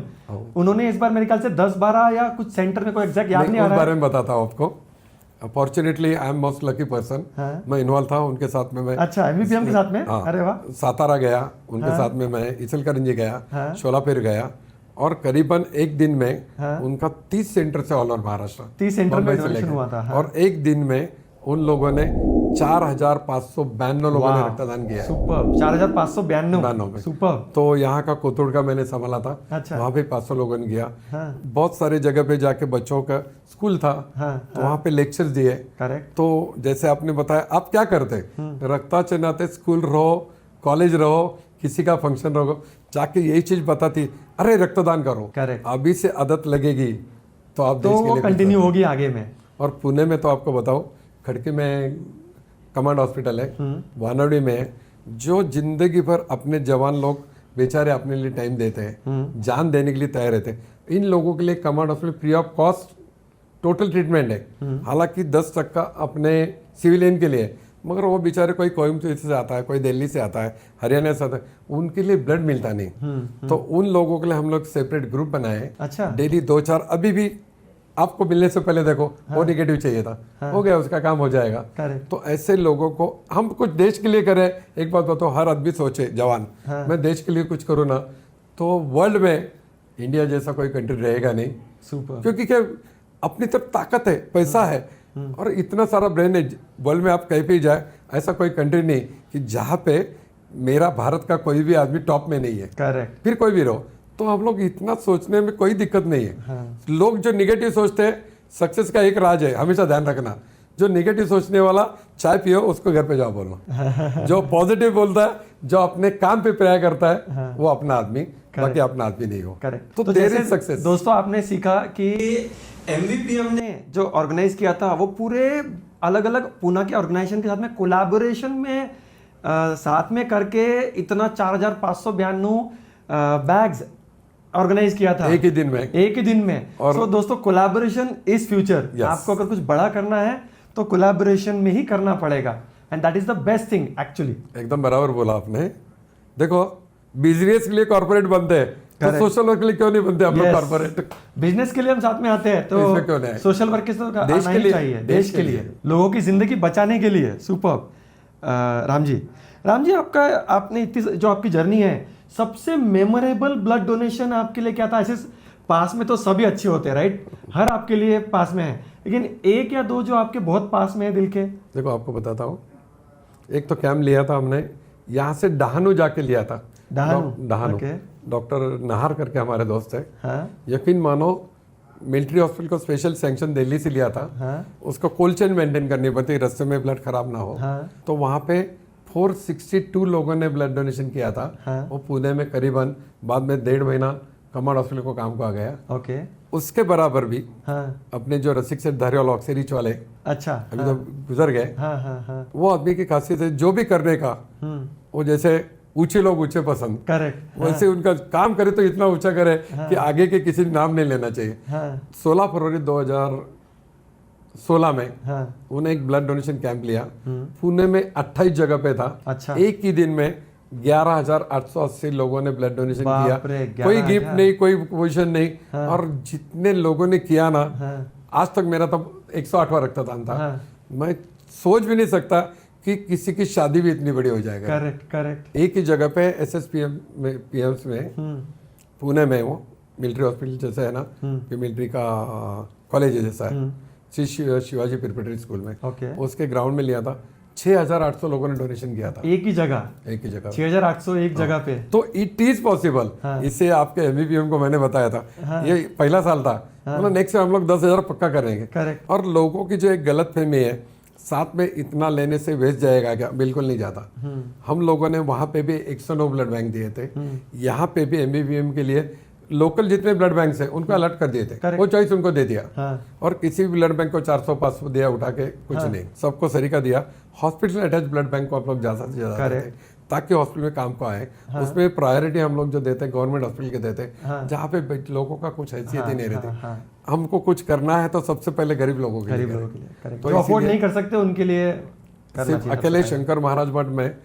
उन्होंने इस बार मेरे ख्याल से 10-12 या कुछ सेंटर में, कोई एग्जैक्ट याद नहीं आ रहा है,
बारे में बताता हूँ आपको। Fortunately I am most lucky person, मैं इन्वॉल्व था उनके साथ में। मैं
अच्छा, एमवीपीएम के साथ में? अरे वाह।
सातारा गया उनके साथ में, मैं इचलकरंजी गया, शोलापुर गया, और करीबन एक दिन में उनका 30 सेंटर से ऑल ओवर महाराष्ट्र
30 सेंटर में डोनेशन हुआ था।
और एक दिन में उन लोगों ने 4,592 लोगों ने रक्तदान किया।
सुपर, 4,592। सुपर।
तो यहाँ का कोथुड़ का मैंने संभाला था। अच्छा। वहाँ पे 500 लोगों ने किया। बहुत सारे जगह पे जाके बच्चों का स्कूल था, तो वहाँ पे लेक्चर्स दिए। तो जैसे आपने बताया, आप क्या करते, रक्ताचे नाते स्कूल रहो, कॉलेज रहो, किसी का फंक्शन रहो, जाके यही चीज बताती, अरे रक्तदान करो। अभी से आदत लगेगी तो आप देश के लिए
कंटिन्यू होगी आगे में।
और पुणे में तो आपको बताओ, खड़की में कमांड हॉस्पिटल है, वानवड़ी में है, जो जिंदगी भर अपने जवान लोग बेचारे अपने लिए टाइम देते हैं, जान देने के लिए तैयार रहते हैं। इन लोगों के लिए command hospital free of cost total treatment है। हालांकि 10% अपने सिविलियन के लिए, मगर वो बेचारे कोई कोयम्बतूर से आता है, कोई दिल्ली से आता है, हरियाणा से आता है, उनके लिए ब्लड मिलता नहीं। तो उन लोगों के लिए हम लोग सेपरेट ग्रुप बनाए।
अच्छा।
डेली 2-4, अभी भी आपको मिलने से पहले देखो, वो नेगेटिव चाहिए था, हो गया, उसका काम हो जाएगा। तो ऐसे लोगों को हम कुछ देश के लिए करें। एक बात बताओ, हर आदमी सोचे जवान, मैं देश के लिए कुछ करूँ ना, तो वर्ल्ड में इंडिया जैसा कोई कंट्री रहेगा नहीं।
सुपर।
क्योंकि क्या, अपनी तरफ ताकत है, पैसा है, और इतना सारा ब्रेन है। वर्ल्ड में आप कहीं पे जाए, ऐसा कोई कंट्री नहीं कि जहाँ पे मेरा भारत का कोई भी आदमी टॉप में नहीं है।
करेक्ट।
फिर कोई भी रहो, तो हम लोग इतना सोचने में कोई दिक्कत नहीं है। लोग जो निगेटिव सोचते हैं, सक्सेस का एक राज है, हमेशा ध्यान रखना, जो निगेटिव सोचने वाला चाय पियो, उसको घर पे जाओ बोलना। जो पॉजिटिव बोलता है, जो अपने काम पे प्रयास करता है, वो अपना आदमी, बाकी अपना आदमी नहीं हो।
करेक्ट।
तो देयर इज सक्सेस।
दोस्तों, आपने सीखा कि एमवीपीएम ने जो ऑर्गेनाइज किया था, वो पूरे अलग अलग पुणे के ऑर्गेनाइजेशन के साथ में कोलैबोरेशन में साथ में करके इतना 4,592 बैग्स ऑर्गेनाइज किया था
एक ही दिन में।
और so, दोस्तों, कोलैबोरेशन इज फ्यूचर। आपको अगर कुछ बड़ा करना है तो कोलैबोरेशन में ही करना पड़ेगा, and that is the best thing actually.
एकदम बराबर बोला आपने। देखो, बिजनेस के लिए कॉर्पोरेट बनते हैं, तो सोशल वर्क के लिए क्यों नहीं बनते हम लोग कॉर्पोरेट?
बिजनेस के लिए हम साथ में आते हैं,
इसमें क्यों नहीं
तो
आए?
सोशल वर्क के साथ
देश
आना
के
ही
लिए,
चाहिए, देश के लिए, लोगों की जिंदगी बचाने के लिए। सुपर। राम जी आपका, आपने इतनी जो आपकी जर्नी है, सबसे मेमोरेबल ब्लड डोनेशन आपके लिए क्या था? ऐसे पास में तो सभी अच्छे होते हैं, राइट, हर आपके लिए पास में है, लेकिन एक या दो जो आपके बहुत पास में है दिल के?
देखो आपको बताता हूँ, एक तो कैंप लिया था हमने, यहाँ से डहानू जाके लिया था। डहानू डॉक्टर नाहर करके हमारे दोस्त है।
हाँ?
यकीन मानो, मिलिट्री हॉस्पिटल को स्पेशल सैंक्शन दिल्ली से लिया था।
हाँ?
उसको कोल्ड चेन मेंटेन करनी पड़ती, रास्ते में ब्लड खराब ना हो।
हाँ?
तो वहाँ पे 462 लोगों ने ब्लड डोनेशन किया था।
हाँ?
वो पुणे में करीबन, बाद में 1.5 महीना कमांड हॉस्पिटल को काम को आ गया।
ओके।
उसके बराबर भी
हाँ?
अपने जो रसिक से धारीवाल ऑक्सीरिच वाले
अच्छा।
अभी तो गुजर गए,
हाँ हाँ हाँ।
वो आदमी की खासियत है जो भी करने का, वो जैसे ऊंचे लोग ऊंचे पसंद,
करेक्ट।
वैसे उनका काम करे तो इतना ऊंचा करे कि आगे के किसी नाम नहीं लेना चाहिए।
हाँ?
16 फरवरी 2016 में
हाँ?
उन्होंने एक ब्लड डोनेशन कैंप लिया। पुणे में 28 जगह पे था।
अच्छा।
एक ही दिन में 11,880 लोगों ने ब्लड डोनेशन किया।
बाप रे,
कोई गिफ्ट नहीं, कोई पोजीशन नहीं। और जितने लोगों ने किया ना, आज तक मेरा तो 108वां रक्तदान था। मैं सोच भी नहीं सकता कि किसी की शादी भी इतनी बड़ी हो जाएगा।
करेक्ट।
एक ही जगह पे SSPM में, PMs में, पुणे में, वो मिलिट्री हॉस्पिटल जैसा है ना, कि मिलिट्री का कॉलेज जैसा है, श्री शिवाजी प्रिपरेटरी स्कूल में,
ओके।
उसके ग्राउंड में लिया था। 6,800 लोगों ने डोनेशन किया था
एक ही जगह। 6,800 एक जगह पे।
तो इट इज पॉसिबल। इससे आपके MBPM को मैंने बताया था, ये पहला साल था, नेक्स्ट हम लोग 10,000 पक्का करेंगे।
करेक्ट।
और लोगों की जो एक गलत फहमी है, साथ में इतना लेने से वेस्ट जाएगा क्या, बिल्कुल नहीं जाता। हम लोगों ने वहाँ पे भी 109 ब्लड बैंक दिए थे। यहाँ पे भी MBPM के लिए लोकल जितने ब्लड बैंक है उनको अलर्ट कर दिए थे, वो चॉइस उनको दे दिया। और किसी भी ब्लड बैंक को 400-500 दिया उठा के, कुछ नहीं, सबको सरीका दिया। हॉस्पिटल अटैच ब्लड बैंक को आप लोग ज्यादा से ज्यादा देते, ताकि हॉस्पिटल में काम को आए। उसमें प्रायोरिटी हम लोग जो देते हैं गवर्नमेंट हॉस्पिटल के देते हैं, जहाँ पे लोगों का कुछ हैसियत ही नहीं रहती। हमको कुछ करना है तो सबसे पहले गरीब लोगों के लिए,
तो अफोर्ड नहीं कर सकते उनके लिए।
सिर्फ अकेले शंकर महाराज मठ में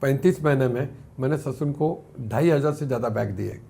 35 महीने में मैंने ससुन को 2,500 से ज्यादा बैग दिए।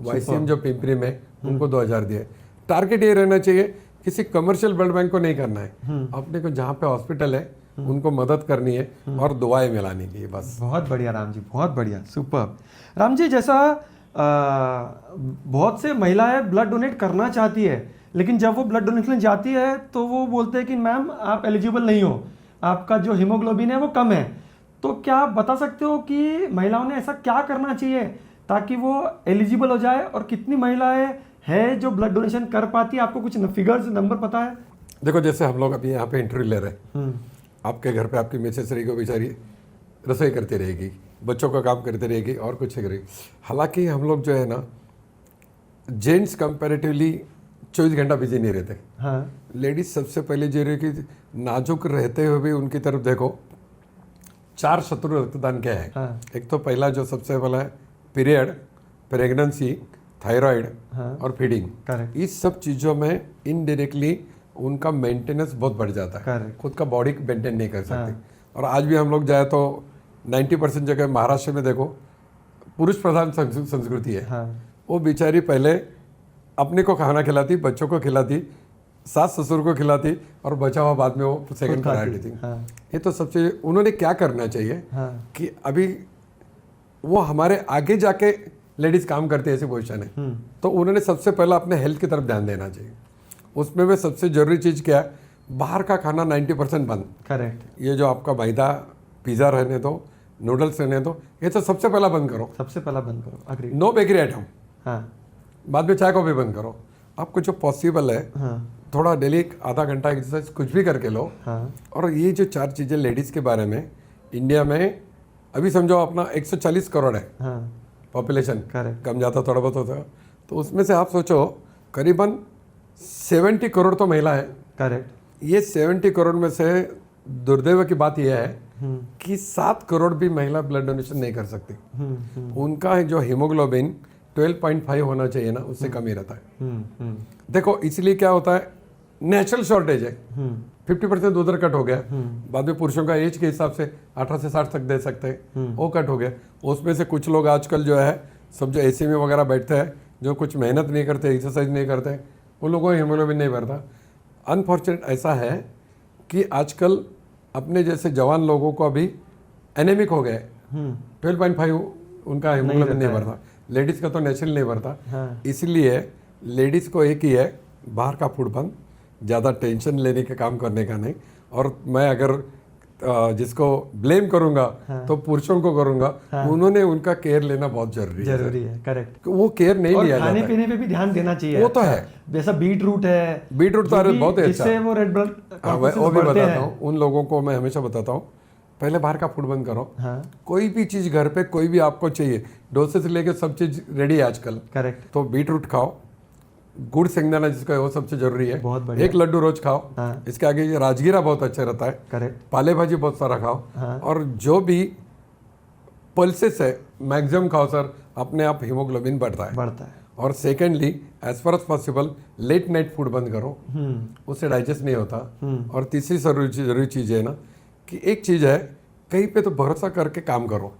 YCM जो पिंपरी में, उनको 2,000 दिए। टारगेट ये रहना चाहिए, किसी कमर्शियल ब्लड बैंक को नहीं करना है, अपने को जहाँ पे हॉस्पिटल है उनको मदद करनी है और दुआएं मिलानी की, बस।
बहुत बढ़िया राम जी, बहुत बढ़िया, सुपर। राम जी, जैसा बहुत से महिलाएं ब्लड डोनेट करना चाहती है, लेकिन जब वो ब्लड डोनेशन जाती है तो वो बोलते हैं कि मैम आप एलिजिबल नहीं हो, आपका जो हीमोग्लोबिन है वो कम है। तो क्या आप बता सकते हो कि महिलाओं ने ऐसा क्या करना चाहिए ताकि वो एलिजिबल हो जाए, और कितनी महिलाएं हैं जो ब्लड डोनेशन कर पाती है? आपको कुछ फिगर्स, नंबर पता है?
देखो, जैसे हम लोग अभी यहाँ पे इंटरव्यू ले रहे हैं, आपके घर पे आपकी मिसेस रहेगी, वो बेचारी रसोई करती रहेगी, बच्चों का काम करती रहेगी और कुछ करेगी। हालांकि हम लोग जो है ना, जेंट्स कंपैरेटिवली 24 घंटा बिजी नहीं रहते। लेडीज सबसे पहले जो रही कि नाजुक रहते हुए भी उनकी तरफ देखो। 4 शत्रु रक्तदान क्या है? एक तो पहला जो सबसे पहला है पीरियड, प्रेगनेंसी, थायराइड और फीडिंग। इस सब चीज़ों में इनडायरेक्टली उनका मेंटेनेंस बहुत बढ़ जाता है, खुद का बॉडी मेंटेन नहीं कर सकते। और आज भी हम लोग जाए तो 90% जगह महाराष्ट्र में देखो पुरुष प्रधान संस्कृति है। वो बेचारी पहले अपने को खाना खिलाती, बच्चों को खिलाती, सास ससुर को खिलाती, और बचा हुआ बाद में वो सेकंड प्रायोरिटी थी। ये तो सबसे उन्होंने क्या करना चाहिए कि अभी वो हमारे आगे जाके लेडीज काम करती है, ऐसी पोजिशन है, तो उन्होंने सबसे पहले अपने हेल्थ की तरफ ध्यान देना चाहिए। उसमें भी सबसे जरूरी चीज़ क्या है? बाहर का खाना 90% बंद।
करेक्ट।
ये जो आपका मैदा, पिज़्ज़ा रहने दो, नूडल्स रहने दो, ये तो सबसे पहला बंद करो।
सबसे पहला बंद करो, अग्री।
No bakery item.
हाँ।
बाद में चाय को भी बंद करो। आपको जो पॉसिबल है, थोड़ा डेली आधा घंटा एक्सरसाइज कुछ भी करके लो। और ये जो 4 चीज़ें लेडीज़ के बारे में, इंडिया में अभी समझो अपना 140 करोड़ है पॉपुलेशन, कम ज़्यादा थोड़ा बहुत होता है, तो उसमें से आप सोचो करीबन 70 करोड़ तो महिला है।
करेक्ट।
ये 70 करोड़ में से दुर्दैव की बात यह है कि 7 करोड़ भी महिला ब्लड डोनेशन नहीं कर सकती। उनका जो हीमोग्लोबिन 12.5 होना चाहिए ना, उससे कम ही रहता है। देखो, इसलिए क्या होता है, नेचुरल शॉर्टेज है। 50% उधर कट हो गया। बाद में पुरुषों का एज के हिसाब से 18 से 60 तक दे सकते हैं, वो कट हो गया। उसमें से कुछ लोग आजकल जो है सब जो एसी में वगैरह बैठते हैं, जो कुछ मेहनत नहीं करते, एक्सरसाइज नहीं करते, उन लोगों को हीमोग्लोबिन नहीं बढ़ता। अनफॉर्चुनेट ऐसा है कि आजकल अपने जैसे जवान लोगों को अभी एनेमिक हो गए, 12.5 उनका हीमोग्लोबिन नहीं बढ़ता। लेडीज़ का तो नेचुरल नहीं बढ़ता। इसलिए लेडीज़ को एक ही है, बाहर का फूड बंद, ज़्यादा टेंशन लेने का काम करने का नहीं। और मैं अगर जिसको ब्लेम करूंगा तो पुरुषों को करूंगा, उन्होंने उनका केयर लेना बहुत जरूरी है।
करेक्ट।
वो केयर नहीं लिया जाता
खाने
है।
पीने पे भी ध्यान देना चाहिए।
वो तो है,
जैसा बीट रूट है,
बीट रूट तो बहुत अच्छा,
जिससे वो रेड ब्लड
वो भी बताता हूँ उन लोगों को, मैं हमेशा बताता हूँ पहले बाहर का फूड बंद करो। कोई भी चीज घर पे कोई भी आपको चाहिए, डोसे से लेके सब चीज रेडी है आजकल।
करेक्ट।
तो बीट रूट खाओ, गुड़ सिंगदाना जिसका है वो सबसे जरूरी है,
बहुत बढ़िया।
1 लड्डू रोज खाओ। इसके आगे ये राजगीरा बहुत अच्छा रहता है।
करेक्ट।
पाले भाजी बहुत सारा खाओ, और जो भी पल्सेस है मैक्सिमम खाओ सर, अपने आप हीमोग्लोबिन बढ़ता है। और secondly as far as possible late night food बंद करो, उससे डाइजेस्ट नहीं होता। और तीसरी जरूरी चीज़ है ना कि एक चीज़ है, कहीं पे तो भरोसा करके काम करो।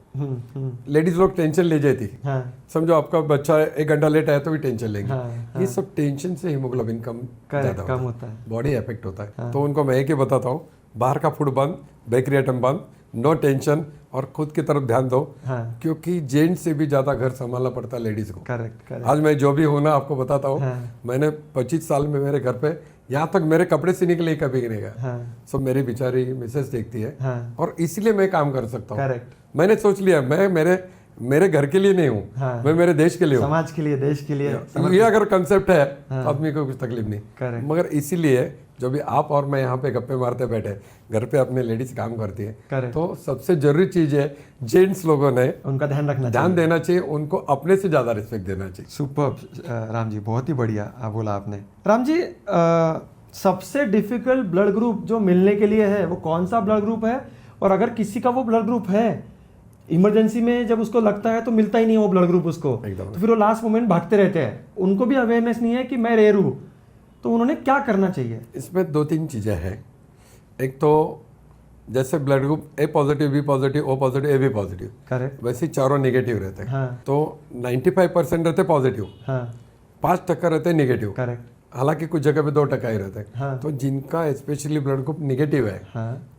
लेडीज लोग टेंशन ले जाती, समझो आपका बच्चा 1 घंटा लेट आया तो भी टेंशन लेंगे। ये सब टेंशन से हीमोग्लोबिन कम होता है, बॉडी इफेक्ट होता है। तो उनको मैं एक ही बताता हूँ, बाहर का फूड बंद, बेकरी आइटम बंद, नो टेंशन, और खुद की तरफ ध्यान दो। क्योंकि जेंट्स से भी ज्यादा घर संभालना पड़ता है लेडीज को।
करेक्ट।
आज मैं जो भी हूँ ना, आपको बताता हूँ, मैंने 25 साल में मेरे घर पे यहाँ तक मेरे कपड़े सीने के लिए कभी नहीं गया। सब मेरी बेचारी मिसेस देखती है, और इसलिए मैं काम कर सकता हूँ। मैंने सोच लिया, मैं मेरे घर के लिए नहीं हूँ, मैं मेरे देश के लिए हूँ,
समाज के लिए, देश के लिए।
ये अगर कंसेप्ट है तो आदमी को कुछ तकलीफ नहीं। मगर इसीलिए जो भी आप और मैं यहाँ पे गप्पे मारते बैठे, घर पे अपने लेडीज काम करती है, तो सबसे जरूरी चीज है जेंट्स लोगों ने उनका ध्यान देना चाहिए, उनको अपने से ज्यादा रिस्पेक्ट देना चाहिए।
सुपर राम जी, बहुत ही बढ़िया बोला आपने। राम जी, सबसे डिफिकल्ट ब्लड ग्रुप जो मिलने के लिए है वो कौन सा ब्लड ग्रुप है? और अगर किसी का वो ब्लड ग्रुप है, इमरजेंसी में जब उसको लगता है तो मिलता ही नहीं वो ब्लड ग्रुप उसको, तो फिर वो लास्ट मोमेंट भागते रहते हैं, उनको भी अवेयरनेस नहीं है कि मैं रेयर हूँ, तो उन्होंने क्या करना चाहिए? इसमें
2-3 चीज़ें हैं। एक तो जैसे blood group A positive, B positive, O positive, A B positive,
correct,
वैसे चारों नेगेटिव रहते हैं। तो 95% रहते पॉजिटिव, 5% रहते हैं नेगेटिव।
करेक्ट।
हालांकि कुछ जगह पे 2% ही रहते हैं। तो जिनका स्पेशली ब्लड ग्रुप नेगेटिव है,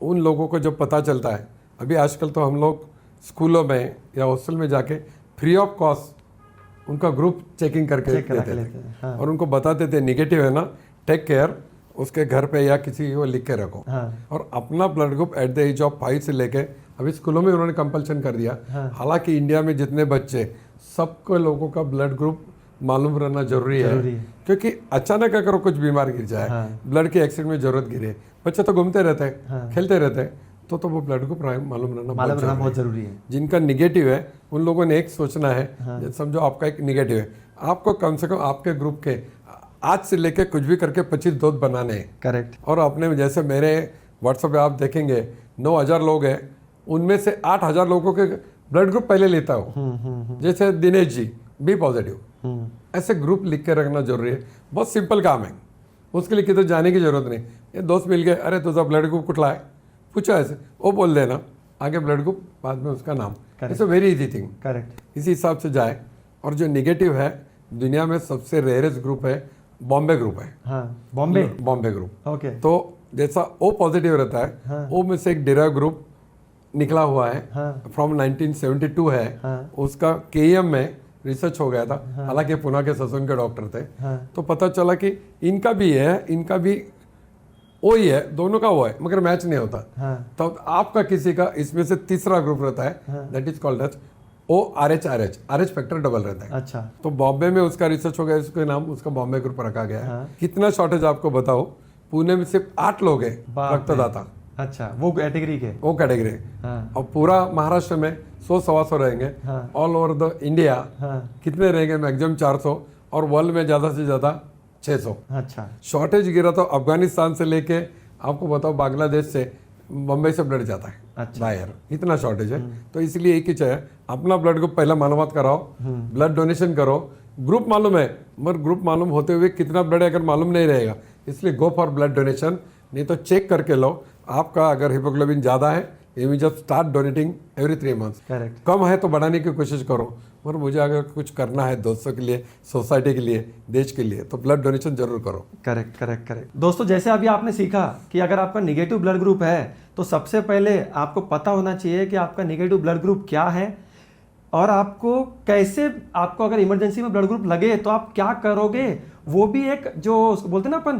उन लोगों को जब पता चलता है, अभी आजकल तो हम लोग स्कूलों में या हॉस्टल में जाके फ्री ऑफ कॉस्ट उनका ग्रुप चेकिंग करके देते थे। और उनको बताते थे नेगेटिव है ना, टेक केयर, उसके घर पे या किसी को लिख के रखो। और अपना blood group at the age of 5 से लेके अभी स्कूलों में उन्होंने कंपल्सन कर दिया। हालांकि इंडिया में जितने बच्चे, सबको लोगों का ब्लड ग्रुप मालूम रहना जरूरी है। क्योंकि अचानक अगर कुछ बीमार गिर जाए, ब्लड के एक्सीडेंट में जरूरत गिरे, बच्चे तो घूमते रहते हैं, खेलते रहते हैं, तो वो ब्लड ग्रुप मालूम रहना बहुत जरूरी है। जिनका निगेटिव है उन लोगों ने एक सोचना है, समझो आपका एक निगेटिव है, आपको कम से कम आपके ग्रुप के आज से लेके कुछ भी करके 25 दोस्त बनाने हैं।
करेक्ट।
और अपने जैसे मेरे व्हाट्सएप पे आप देखेंगे 9000 लोग हैं, उनमें से 8000 लोगों के ब्लड ग्रुप पहले लेता हूँ। जैसे दिनेश जी बी पॉजिटिव, ऐसे ग्रुप लिख के रखना जरूरी है। बहुत सिंपल काम है, उसके लिए किधर जाने की जरूरत नहीं। ये दोस्त मिल गए, अरे तुझा ब्लड ग्रुप कुठला है, पूछो ऐसे, वो बोल देना, आगे ब्लड ग्रुप, बाद में उसका नाम। It's a very easy thing.
Correct.
इसी हिसाब से जाए। और जो निगेटिव है, दुनिया में सबसे रेयरेस्ट ग्रुप है बॉम्बे ग्रुप है। बॉम्बे ग्रुप।
ओके।
तो जैसा ओ पॉजिटिव रहता है, ओ में से एक डिराइव ग्रुप निकला हुआ है, फ्रॉम 1972 है। उसका केएम में रिसर्च हो गया था, हालांकि पुणे के ससुन के डॉक्टर थे। तो पता चला कि इनका भी है, इनका भी ओ ही है, दोनों का वो है, मगर मैच नहीं होता। तो आपका किसी का इसमें से तीसरा ग्रुप रहता है, that is called as ORH factor double रहता है।
अच्छा।
तो बॉम्बे में उसका रिसर्च हो गया, उसके नाम उसका बॉम्बे ग्रुप रखा गया है। कितना शॉर्टेज आपको बताओ, पुणे में सिर्फ 8 लोग हैं रक्तदाता।
अच्छा, वो कैटेगरी
और पूरा महाराष्ट्र में 100-125 रहेंगे। ऑल ओवर द इंडिया कितने रहेंगे? मैक्सिमम 400, और वर्ल्ड में ज्यादा से ज्यादा 600।
अच्छा।
शॉर्टेज गिरा तो अफगानिस्तान से लेके आपको बताओ बांग्लादेश से, मुंबई से ब्लड जाता है।
अच्छा।
बाहर इतना शॉर्टेज है। तो इसलिए एक ही चाहिए, अपना ब्लड ग्रुप पहला मालूमात कराओ, ब्लड डोनेशन करो। ग्रुप मालूम है, मगर ग्रुप मालूम होते हुए कितना ब्लड है अगर मालूम नहीं रहेगा, इसलिए गो फॉर ब्लड डोनेशन। नहीं तो चेक करके लो, आपका अगर हीमोग्लोबिन ज़्यादा है you just start donating every 3 months.
Correct.
कम है तो बढ़ाने की कोशिश करो, और मुझे अगर कुछ करना है दोस्तों के लिए, सोसाइटी के लिए, देश के लिए, तो ब्लड डोनेशन जरूर करो।
Correct correct correct. दोस्तों जैसे अभी आपने सीखा कि अगर आपका निगेटिव ब्लड ग्रुप है तो सबसे पहले आपको पता होना चाहिए कि आपका निगेटिव ब्लड ग्रुप क्या है, और आपको कैसे, आपको अगर इमरजेंसी में ब्लड ग्रुप लगे तो आप क्या करोगे, वो भी एक जो उसको बोलते हैं ना अपन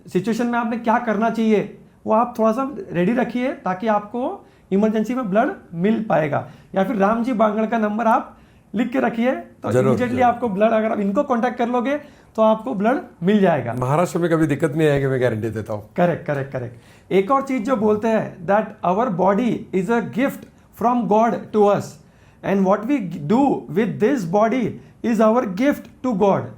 सिचुएशन में आपने क्या करना चाहिए, वो आप थोड़ा सा रेडी रखिए ताकि आपको इमरजेंसी में ब्लड मिल पाएगा। या फिर राम जी बांगड़ का नंबर आप लिख के रखिए, तो इमीडिएटली आपको ब्लड, अगर आप इनको कांटेक्ट कर लोगे तो आपको ब्लड मिल जाएगा।
महाराष्ट्र में कभी दिक्कत नहीं आएगी, मैं गारंटी देता हूँ।
Correct correct correct. एक और चीज जो बोलते हैं that our body is a gift from God to us, and what we do with this body is our gift to God.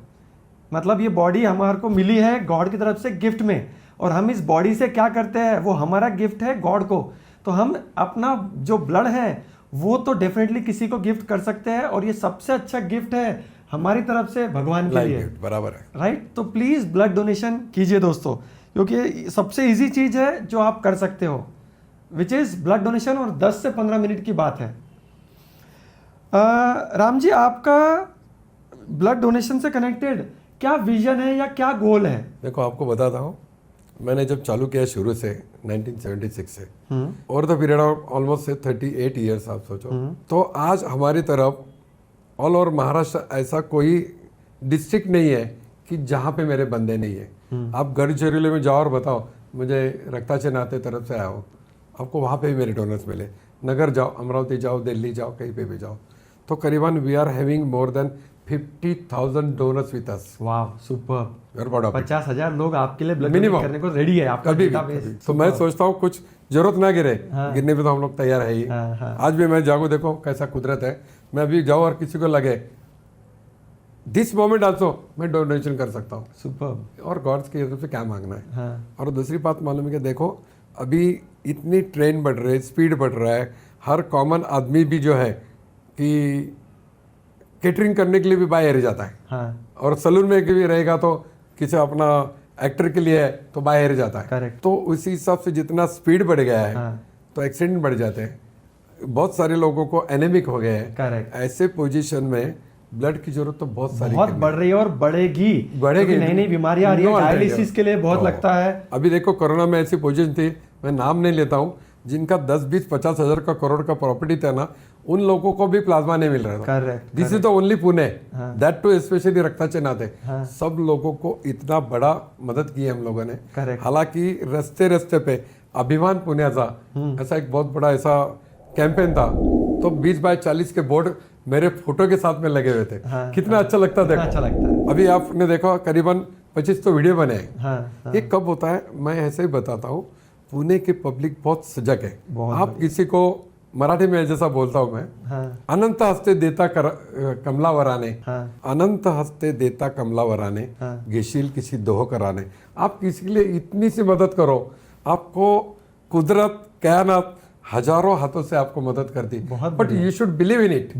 मतलब ये बॉडी हमारे को मिली है गॉड की तरफ से गिफ्ट में, और हम इस बॉडी से क्या करते हैं वो हमारा गिफ्ट है गॉड को। तो हम अपना जो ब्लड है वो तो डेफिनेटली किसी को गिफ्ट कर सकते हैं, और ये सबसे अच्छा गिफ्ट है हमारी तरफ से भगवान के लिए।
बराबर है,
राइट। तो प्लीज ब्लड डोनेशन कीजिए दोस्तों, क्योंकि सबसे इजी चीज है जो आप कर सकते हो, विच इज ब्लड डोनेशन, और 10 से 15 मिनट की बात है। राम जी, आपका ब्लड डोनेशन से कनेक्टेड क्या विजन है या क्या गोल है?
देखो आपको बताता हूँ, मैंने जब चालू किया शुरू से 1976 से, और the period of almost 38 years आप सोचो, तो आज हमारी तरफ ऑल ओवर महाराष्ट्र ऐसा कोई डिस्ट्रिक्ट नहीं है कि जहाँ पे मेरे बंदे नहीं है। आप गढ़चिरोली में जाओ और बताओ मुझे रक्ताचे नाते तरफ से आया हो, आपको वहाँ पे भी मेरे डोनर्स मिले। नगर जाओ, अमरावती जाओ, दिल्ली जाओ, कहीं पे भी जाओ, तो करीबन we are having more than 50,000 donors with us.
वाह, सुपर। 50,000 लोग आपके लिए ब्लड
मिनिमम
करने को रेडी है आपका
कभी
डेटाबेस।
भी। तो मैं सोचता हूँ कुछ जरूरत ना गिरे, गिरने पे तो हम लोग तैयार है ही। आज भी मैं जाऊँ, देखो कैसा कुदरत है, मैं अभी जाऊँ और किसी को लगे दिस मोमेंट आल्सो मैं डोनेशन कर सकता हूँ।
सुपर।
और गॉड्स की तरफ से क्या मांगना है।
हाँ।
और दूसरी बात मालूम है कि देखो अभी इतनी ट्रेन बढ़ रही है, स्पीड बढ़ रहा है, हर कॉमन आदमी भी जो है कि केटरिंग करने के लिए भी बाय एयर जाता है।
हाँ।
और सलून में भी रहेगा तो किसी अपना एक्टर के लिए है तो बाय एयर जाता है।
करेक्ट।
तो उसी हिसाब से जितना स्पीड बढ़ गया है,
हाँ।
तो एक्सीडेंट बढ़ जाते हैं, बहुत सारे लोगों को एनेमिक हो गए हैं।
करेक्ट।
ऐसे पोजीशन में ब्लड की जरूरत तो बहुत सारी
बहुत बढ़ रही है और बढ़ेगी। नई नई बीमारियां आ रही है, डायलिसिस के लिए बहुत लगता है।
अभी देखो कोरोना में ऐसी पोजीशन थी, मैं नाम नहीं लेता हूँ, जिनका 10-20-50 हजार का करोड़ का प्रॉपर्टी था ना, उन लोगों को भी प्लाज्मा नहीं मिल रहा था।
Correct.
This is the only Pune, that too specially रक्ताचे नाते। सब लोगों को इतना बड़ा मदद की है हम लोगों ने।
करेक्ट।
हालांकि रस्ते रस्ते पे अभिमान पुण्याचा ऐसा एक बहुत बड़ा ऐसा कैंपेन था, तो 20x40 के बोर्ड मेरे फोटो के साथ में लगे हुए थे। कितना अच्छा लगता है, देखो
अच्छा लगता है।
अभी आपने देखा करीबन 25 तो वीडियो बने हैं।
हाँ।
ये कब होता है मैं ऐसे ही बताता हूँ, पुणे की पब्लिक बहुत सजग है। आप किसी को मराठी में जैसा बोलता हूँ मैं, अनंत हस्ते देता कमलावराने, अनंत हस्ते देता कमलावराने, घेशील किसी दोह कराने। आप किसी के लिए इतनी सी मदद करो, आपको कुदरत कायनात हजारों हाथों से आपको मदद करती। But you should believe in it.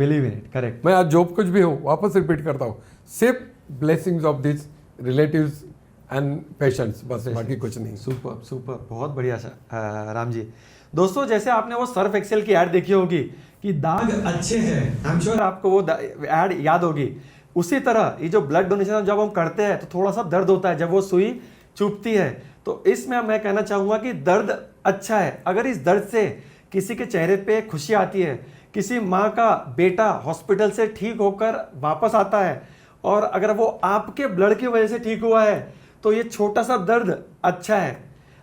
Correct.
मैं आज जो कुछ भी हूँ वापस रिपीट करता हूँ, सिर्फ blessings of this relatives and patients, बस बाकी कुछ नहीं।
सुपर, बहुत बढ़िया सर। राम जी, दोस्तों जैसे आपने वो सर्फ एक्सेल की ऐड देखी होगी कि दाग अच्छे हैं, आई एम श्योर आपको वो ऐड याद होगी। उसी तरह ये जो ब्लड डोनेशन जब हम करते हैं तो थोड़ा सा दर्द होता है जब वो सुई चुभती है। तो इसमें मैं कहना चाहूँगा कि दर्द अच्छा है। अगर इस दर्द से किसी के चेहरे पे खुशी आती है, किसी माँ का बेटा हॉस्पिटल से ठीक होकर वापस आता है, और अगर वो आपके ब्लड की वजह से ठीक हुआ है, तो ये छोटा सा दर्द अच्छा है।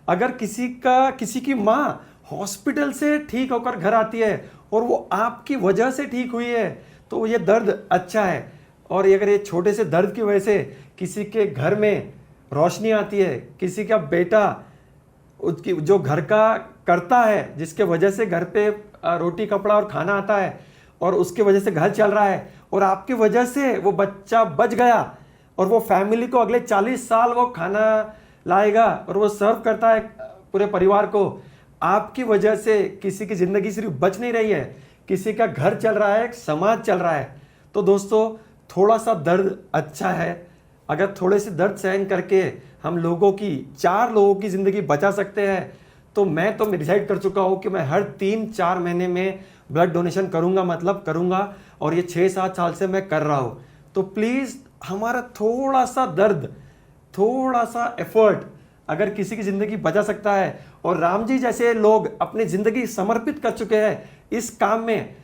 अगर किसी की माँ हॉस्पिटल से ठीक होकर घर आती है और वो आपकी वजह से ठीक हुई है, तो ये दर्द अच्छा है। और अगर ये छोटे से दर्द की वजह से किसी के घर में रोशनी आती है, किसी का बेटा उसकी जो घर का करता है, जिसके वजह से घर पे रोटी कपड़ा और खाना आता है, और उसके वजह से घर चल रहा है, और आपकी वजह से वो बच्चा बच गया, और वो फैमिली को अगले 40 साल वो खाना लाएगा और वो सर्व करता है पूरे परिवार को। आपकी वजह से किसी की जिंदगी सिर्फ बच नहीं रही है, किसी का घर चल रहा है, समाज चल रहा है। तो दोस्तों थोड़ा सा दर्द अच्छा है। अगर थोड़े से दर्द सहन करके हम लोगों की 4 लोगों की जिंदगी बचा सकते हैं, तो मैं तो डिसाइड कर चुका हूँ कि मैं हर 3-4 महीने में ब्लड डोनेशन करूँगा, मतलब करूँगा, और ये 6-7 साल से मैं कर रहा हूँ। तो प्लीज़ हमारा थोड़ा सा दर्द, थोड़ा सा एफर्ट अगर किसी की ज़िंदगी बचा सकता है, और राम जी जैसे लोग अपनी ज़िंदगी समर्पित कर चुके हैं इस काम में,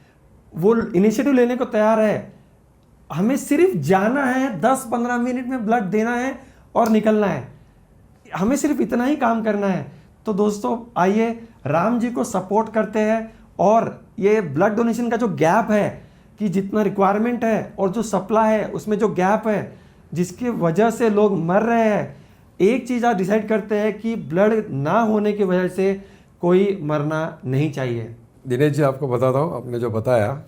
वो इनिशिएटिव लेने को तैयार है। हमें सिर्फ जाना है, 10-15 मिनट में ब्लड देना है और निकलना है। हमें सिर्फ इतना ही काम करना है। तो दोस्तों आइए राम जी को सपोर्ट करते हैं, और ये ब्लड डोनेशन का जो गैप है कि जितना रिक्वायरमेंट है और जो सप्लाई है उसमें जो गैप है जिसकी वजह से लोग मर रहे हैं, एक चीज़ आप डिसाइड करते हैं कि ब्लड ना होने की वजह से कोई मरना नहीं चाहिए।
दिनेश जी, आपको बताता हूँ, आपने जो बताया,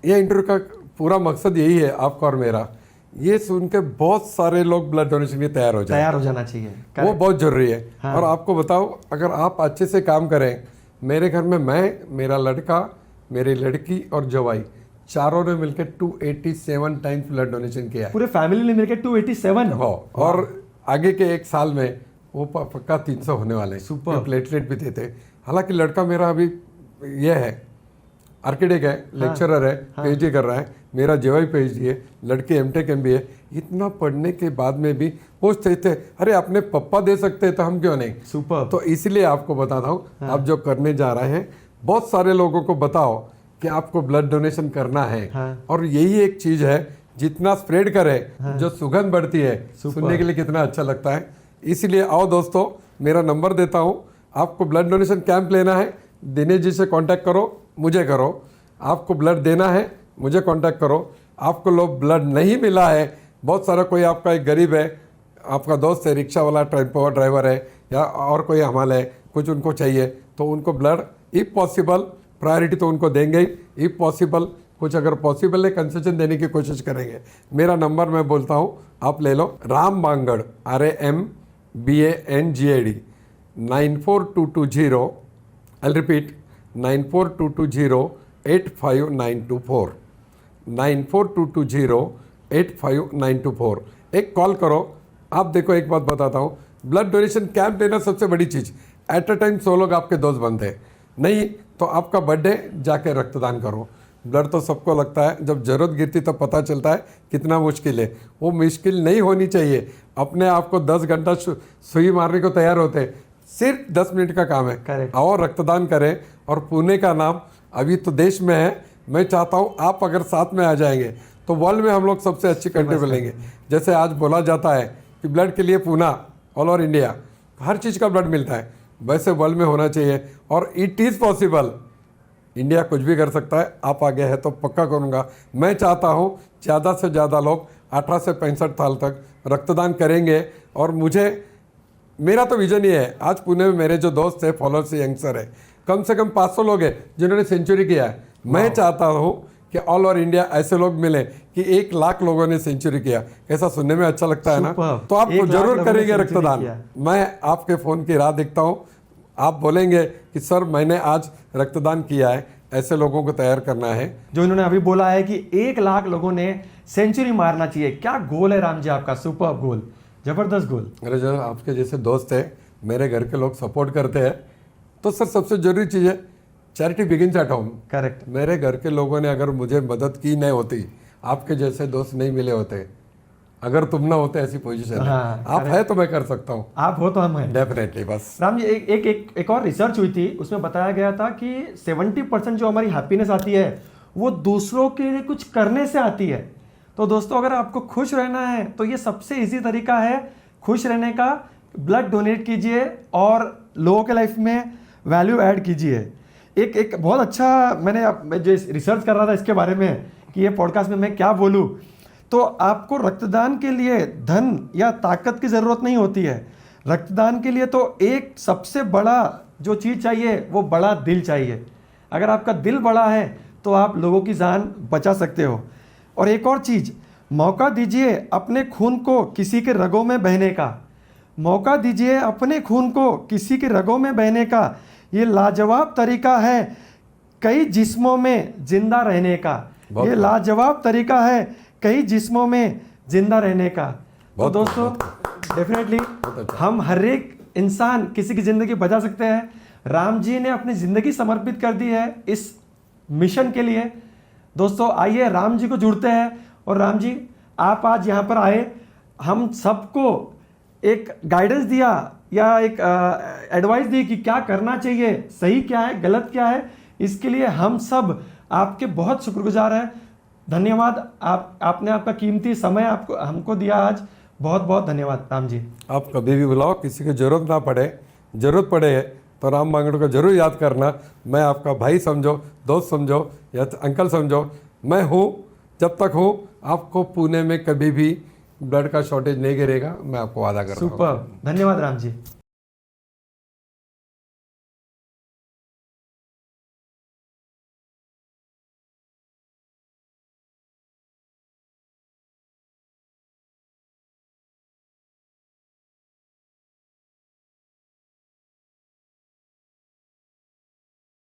ये इंटरव्यू का पूरा मकसद यही है, आपका और मेरा, ये सुन के बहुत सारे लोग ब्लड डोनेशन के तैयार हो
जाना चाहिए।
वो बहुत जरूरी है। हाँ। और आपको बताओ, अगर आप अच्छे से काम करें, मेरे घर में मैं, मेरा लड़का, मेरी लड़की और जवाई, चारों ने मिलकर 287 टाइम्स ब्लड डोनेशन किया है।
पूरे फैमिली ने मिलकर 287?
हो, और आगे के 1 साल में वो पक्का 300 होने वाले हैं। सुपर प्लेटलेट भी देते। हालांकि लड़का मेरा अभी ये है, आर्किटेक्ट है, लेक्चरर है, पीएचडी कर रहा है, मेरा जेवाई पीएचडी है, लड़के एमटेक एमबीए। इतना पढ़ने के बाद में भी पूछते थे, अरे अपने पप्पा दे सकते तो हम क्यों नहीं।
सुपर।
तो इसलिए आपको बताता हूँ, आप जो करने जा रहे हैं, बहुत सारे लोगों को बताओ कि आपको ब्लड डोनेशन करना है। और यही एक चीज है, जितना स्प्रेड करे, जो सुगंध बढ़ती है, सुनने के लिए कितना अच्छा लगता है। इसलिए आओ दोस्तों, मेरा नंबर देता हूँ, आपको ब्लड डोनेशन कैंप लेना है, दिनेश जी से कांटेक्ट करो, मुझे करो। आपको ब्लड देना है, मुझे कांटेक्ट करो। आपको लोग ब्लड नहीं मिला है, बहुत सारा, कोई आपका एक गरीब है, आपका दोस्त है, रिक्शा वाला, टेम्पो ड्राइवर है, या और कोई हमाल है, कुछ उनको चाहिए, तो उनको ब्लड इफ पॉसिबल, प्रायोरिटी तो उनको देंगे ही, इफ पॉसिबल कुछ अगर पॉसिबल है कंसेशन देने की कोशिश करेंगे। मेरा नंबर मैं बोलता हूँ, आप ले लो, Ram Bangad, RAMBANGAD 94220, I repeat 94220-85924, 94220-85924। एक कॉल करो। आप देखो, एक बात बताता हूँ, ब्लड डोनेशन कैंप लेना सबसे बड़ी चीज़। एट अ टाइम 100 लोग आपके दोस्त बनते हैं, नहीं तो आपका बर्थडे जाके रक्तदान करो। ब्लड तो सबको लगता है, जब जरूरत गिरती तब पता चलता है कितना मुश्किल है। वो मुश्किल नहीं होनी चाहिए। अपने आप को 10 घंटा सुई मारने को तैयार होते हैं, सिर्फ 10 मिनट का काम है। आओ रक्तदान करें। और पुणे का नाम अभी तो देश में है, मैं चाहता हूँ आप अगर साथ में आ जाएंगे तो वर्ल्ड में हम लोग सबसे अच्छी कंट्री बनेंगे। जैसे आज बोला जाता है कि ब्लड के लिए पूना, ऑल ओवर इंडिया हर चीज़ का ब्लड मिलता है, वैसे वर्ल्ड में होना चाहिए। और इट इज़ पॉसिबल, इंडिया कुछ भी कर सकता है। आप आगे है तो पक्का करूँगा। मैं चाहता हूँ ज़्यादा से ज़्यादा लोग 18 से 65 साल तक रक्तदान करेंगे। और मेरा तो विजन ये है, आज पुणे में मेरे जो दोस्त है, फॉलोअर्स यंगस्टर है, कम से कम 500 लोग हैं जिन्होंने सेंचुरी किया है। मैं चाहता हूँ कि ऑल ओवर इंडिया ऐसे लोग मिले कि 1 लाख लोगों ने सेंचुरी किया। ऐसा सुनने में अच्छा लगता है ना, तो आप जरूर करेंगे रक्तदान। मैं आपके फ़ोन की राह देखता हूँ, आप बोलेंगे कि सर मैंने आज रक्तदान किया है। ऐसे लोगों को तैयार करना है।
जो इन्होंने अभी बोला है कि 1 लाख लोगों ने सेंचुरी मारना चाहिए, क्या गोल है राम जी आपका? सुपर गोल, जबरदस्त गोल।
अरे जो आपके जैसे दोस्त है, मेरे घर के लोग सपोर्ट करते हैं, तो सर सबसे जरूरी चीज़ है charity begins at home.
Correct.
मेरे घर के लोगों ने अगर मुझे मदद की नहीं होती, आपके जैसे दोस्त नहीं मिले होते, अगर तुम ना होते ऐसी पोजीशन है, आप है तो मैं कर सकता हूँ।
आप हो तो हम हैं
डेफिनेटली। बस
राम जी, एक और रिसर्च हुई थी, उसमें बताया गया था कि 70% जो हमारी हैप्पीनेस आती है वो दूसरों के लिए कुछ करने से आती है। तो दोस्तों, अगर आपको खुश रहना है तो ये सबसे इजी तरीका है खुश रहने का। ब्लड डोनेट कीजिए और लोगों के लाइफ में वैल्यू ऐड कीजिए। एक बहुत अच्छा, मैं जो रिसर्च कर रहा था इसके बारे में कि ये पॉडकास्ट में मैं क्या बोलूँ, तो आपको रक्तदान के लिए धन या ताकत की ज़रूरत नहीं होती है। रक्तदान के लिए तो एक सबसे बड़ा जो चीज़ चाहिए वो बड़ा दिल चाहिए। अगर आपका दिल बड़ा है तो आप लोगों की जान बचा सकते हो। और एक और चीज़, मौका दीजिए अपने खून को किसी के रगों में बहने का। मौका दीजिए अपने खून को किसी के रगों में बहने का। ये लाजवाब तरीका है कई जिस्मों में जिंदा रहने का। ये लाजवाब तरीका है कई जिस्मों में जिंदा रहने का। तो दोस्तों, डेफिनेटली हम हर एक इंसान किसी की ज़िंदगी बचा सकते हैं। राम जी ने अपनी ज़िंदगी समर्पित कर दी है इस मिशन के लिए। दोस्तों आइए राम जी को जुड़ते हैं। और राम जी, आप आज यहाँ पर आए, हम सबको एक गाइडेंस दिया या एक एडवाइस दी कि क्या करना चाहिए, सही क्या है, गलत क्या है। इसके लिए हम सब आपके बहुत शुक्रगुजार हैं। धन्यवाद। आपने आपका कीमती समय आपको हमको दिया आज। बहुत बहुत धन्यवाद राम जी।
आप कभी भी बुलाओ, किसी की ज़रूरत ना पड़े, ज़रूरत पड़े तो राम बांगड़ू को जरूर याद करना। मैं आपका भाई समझो, दोस्त समझो या तो अंकल समझो, मैं हूँ। जब तक हूँ आपको पुणे में कभी भी ब्लड का शॉर्टेज नहीं गिरेगा, मैं आपको वादा कर रहा हूँ।
सुपर, धन्यवाद राम जी।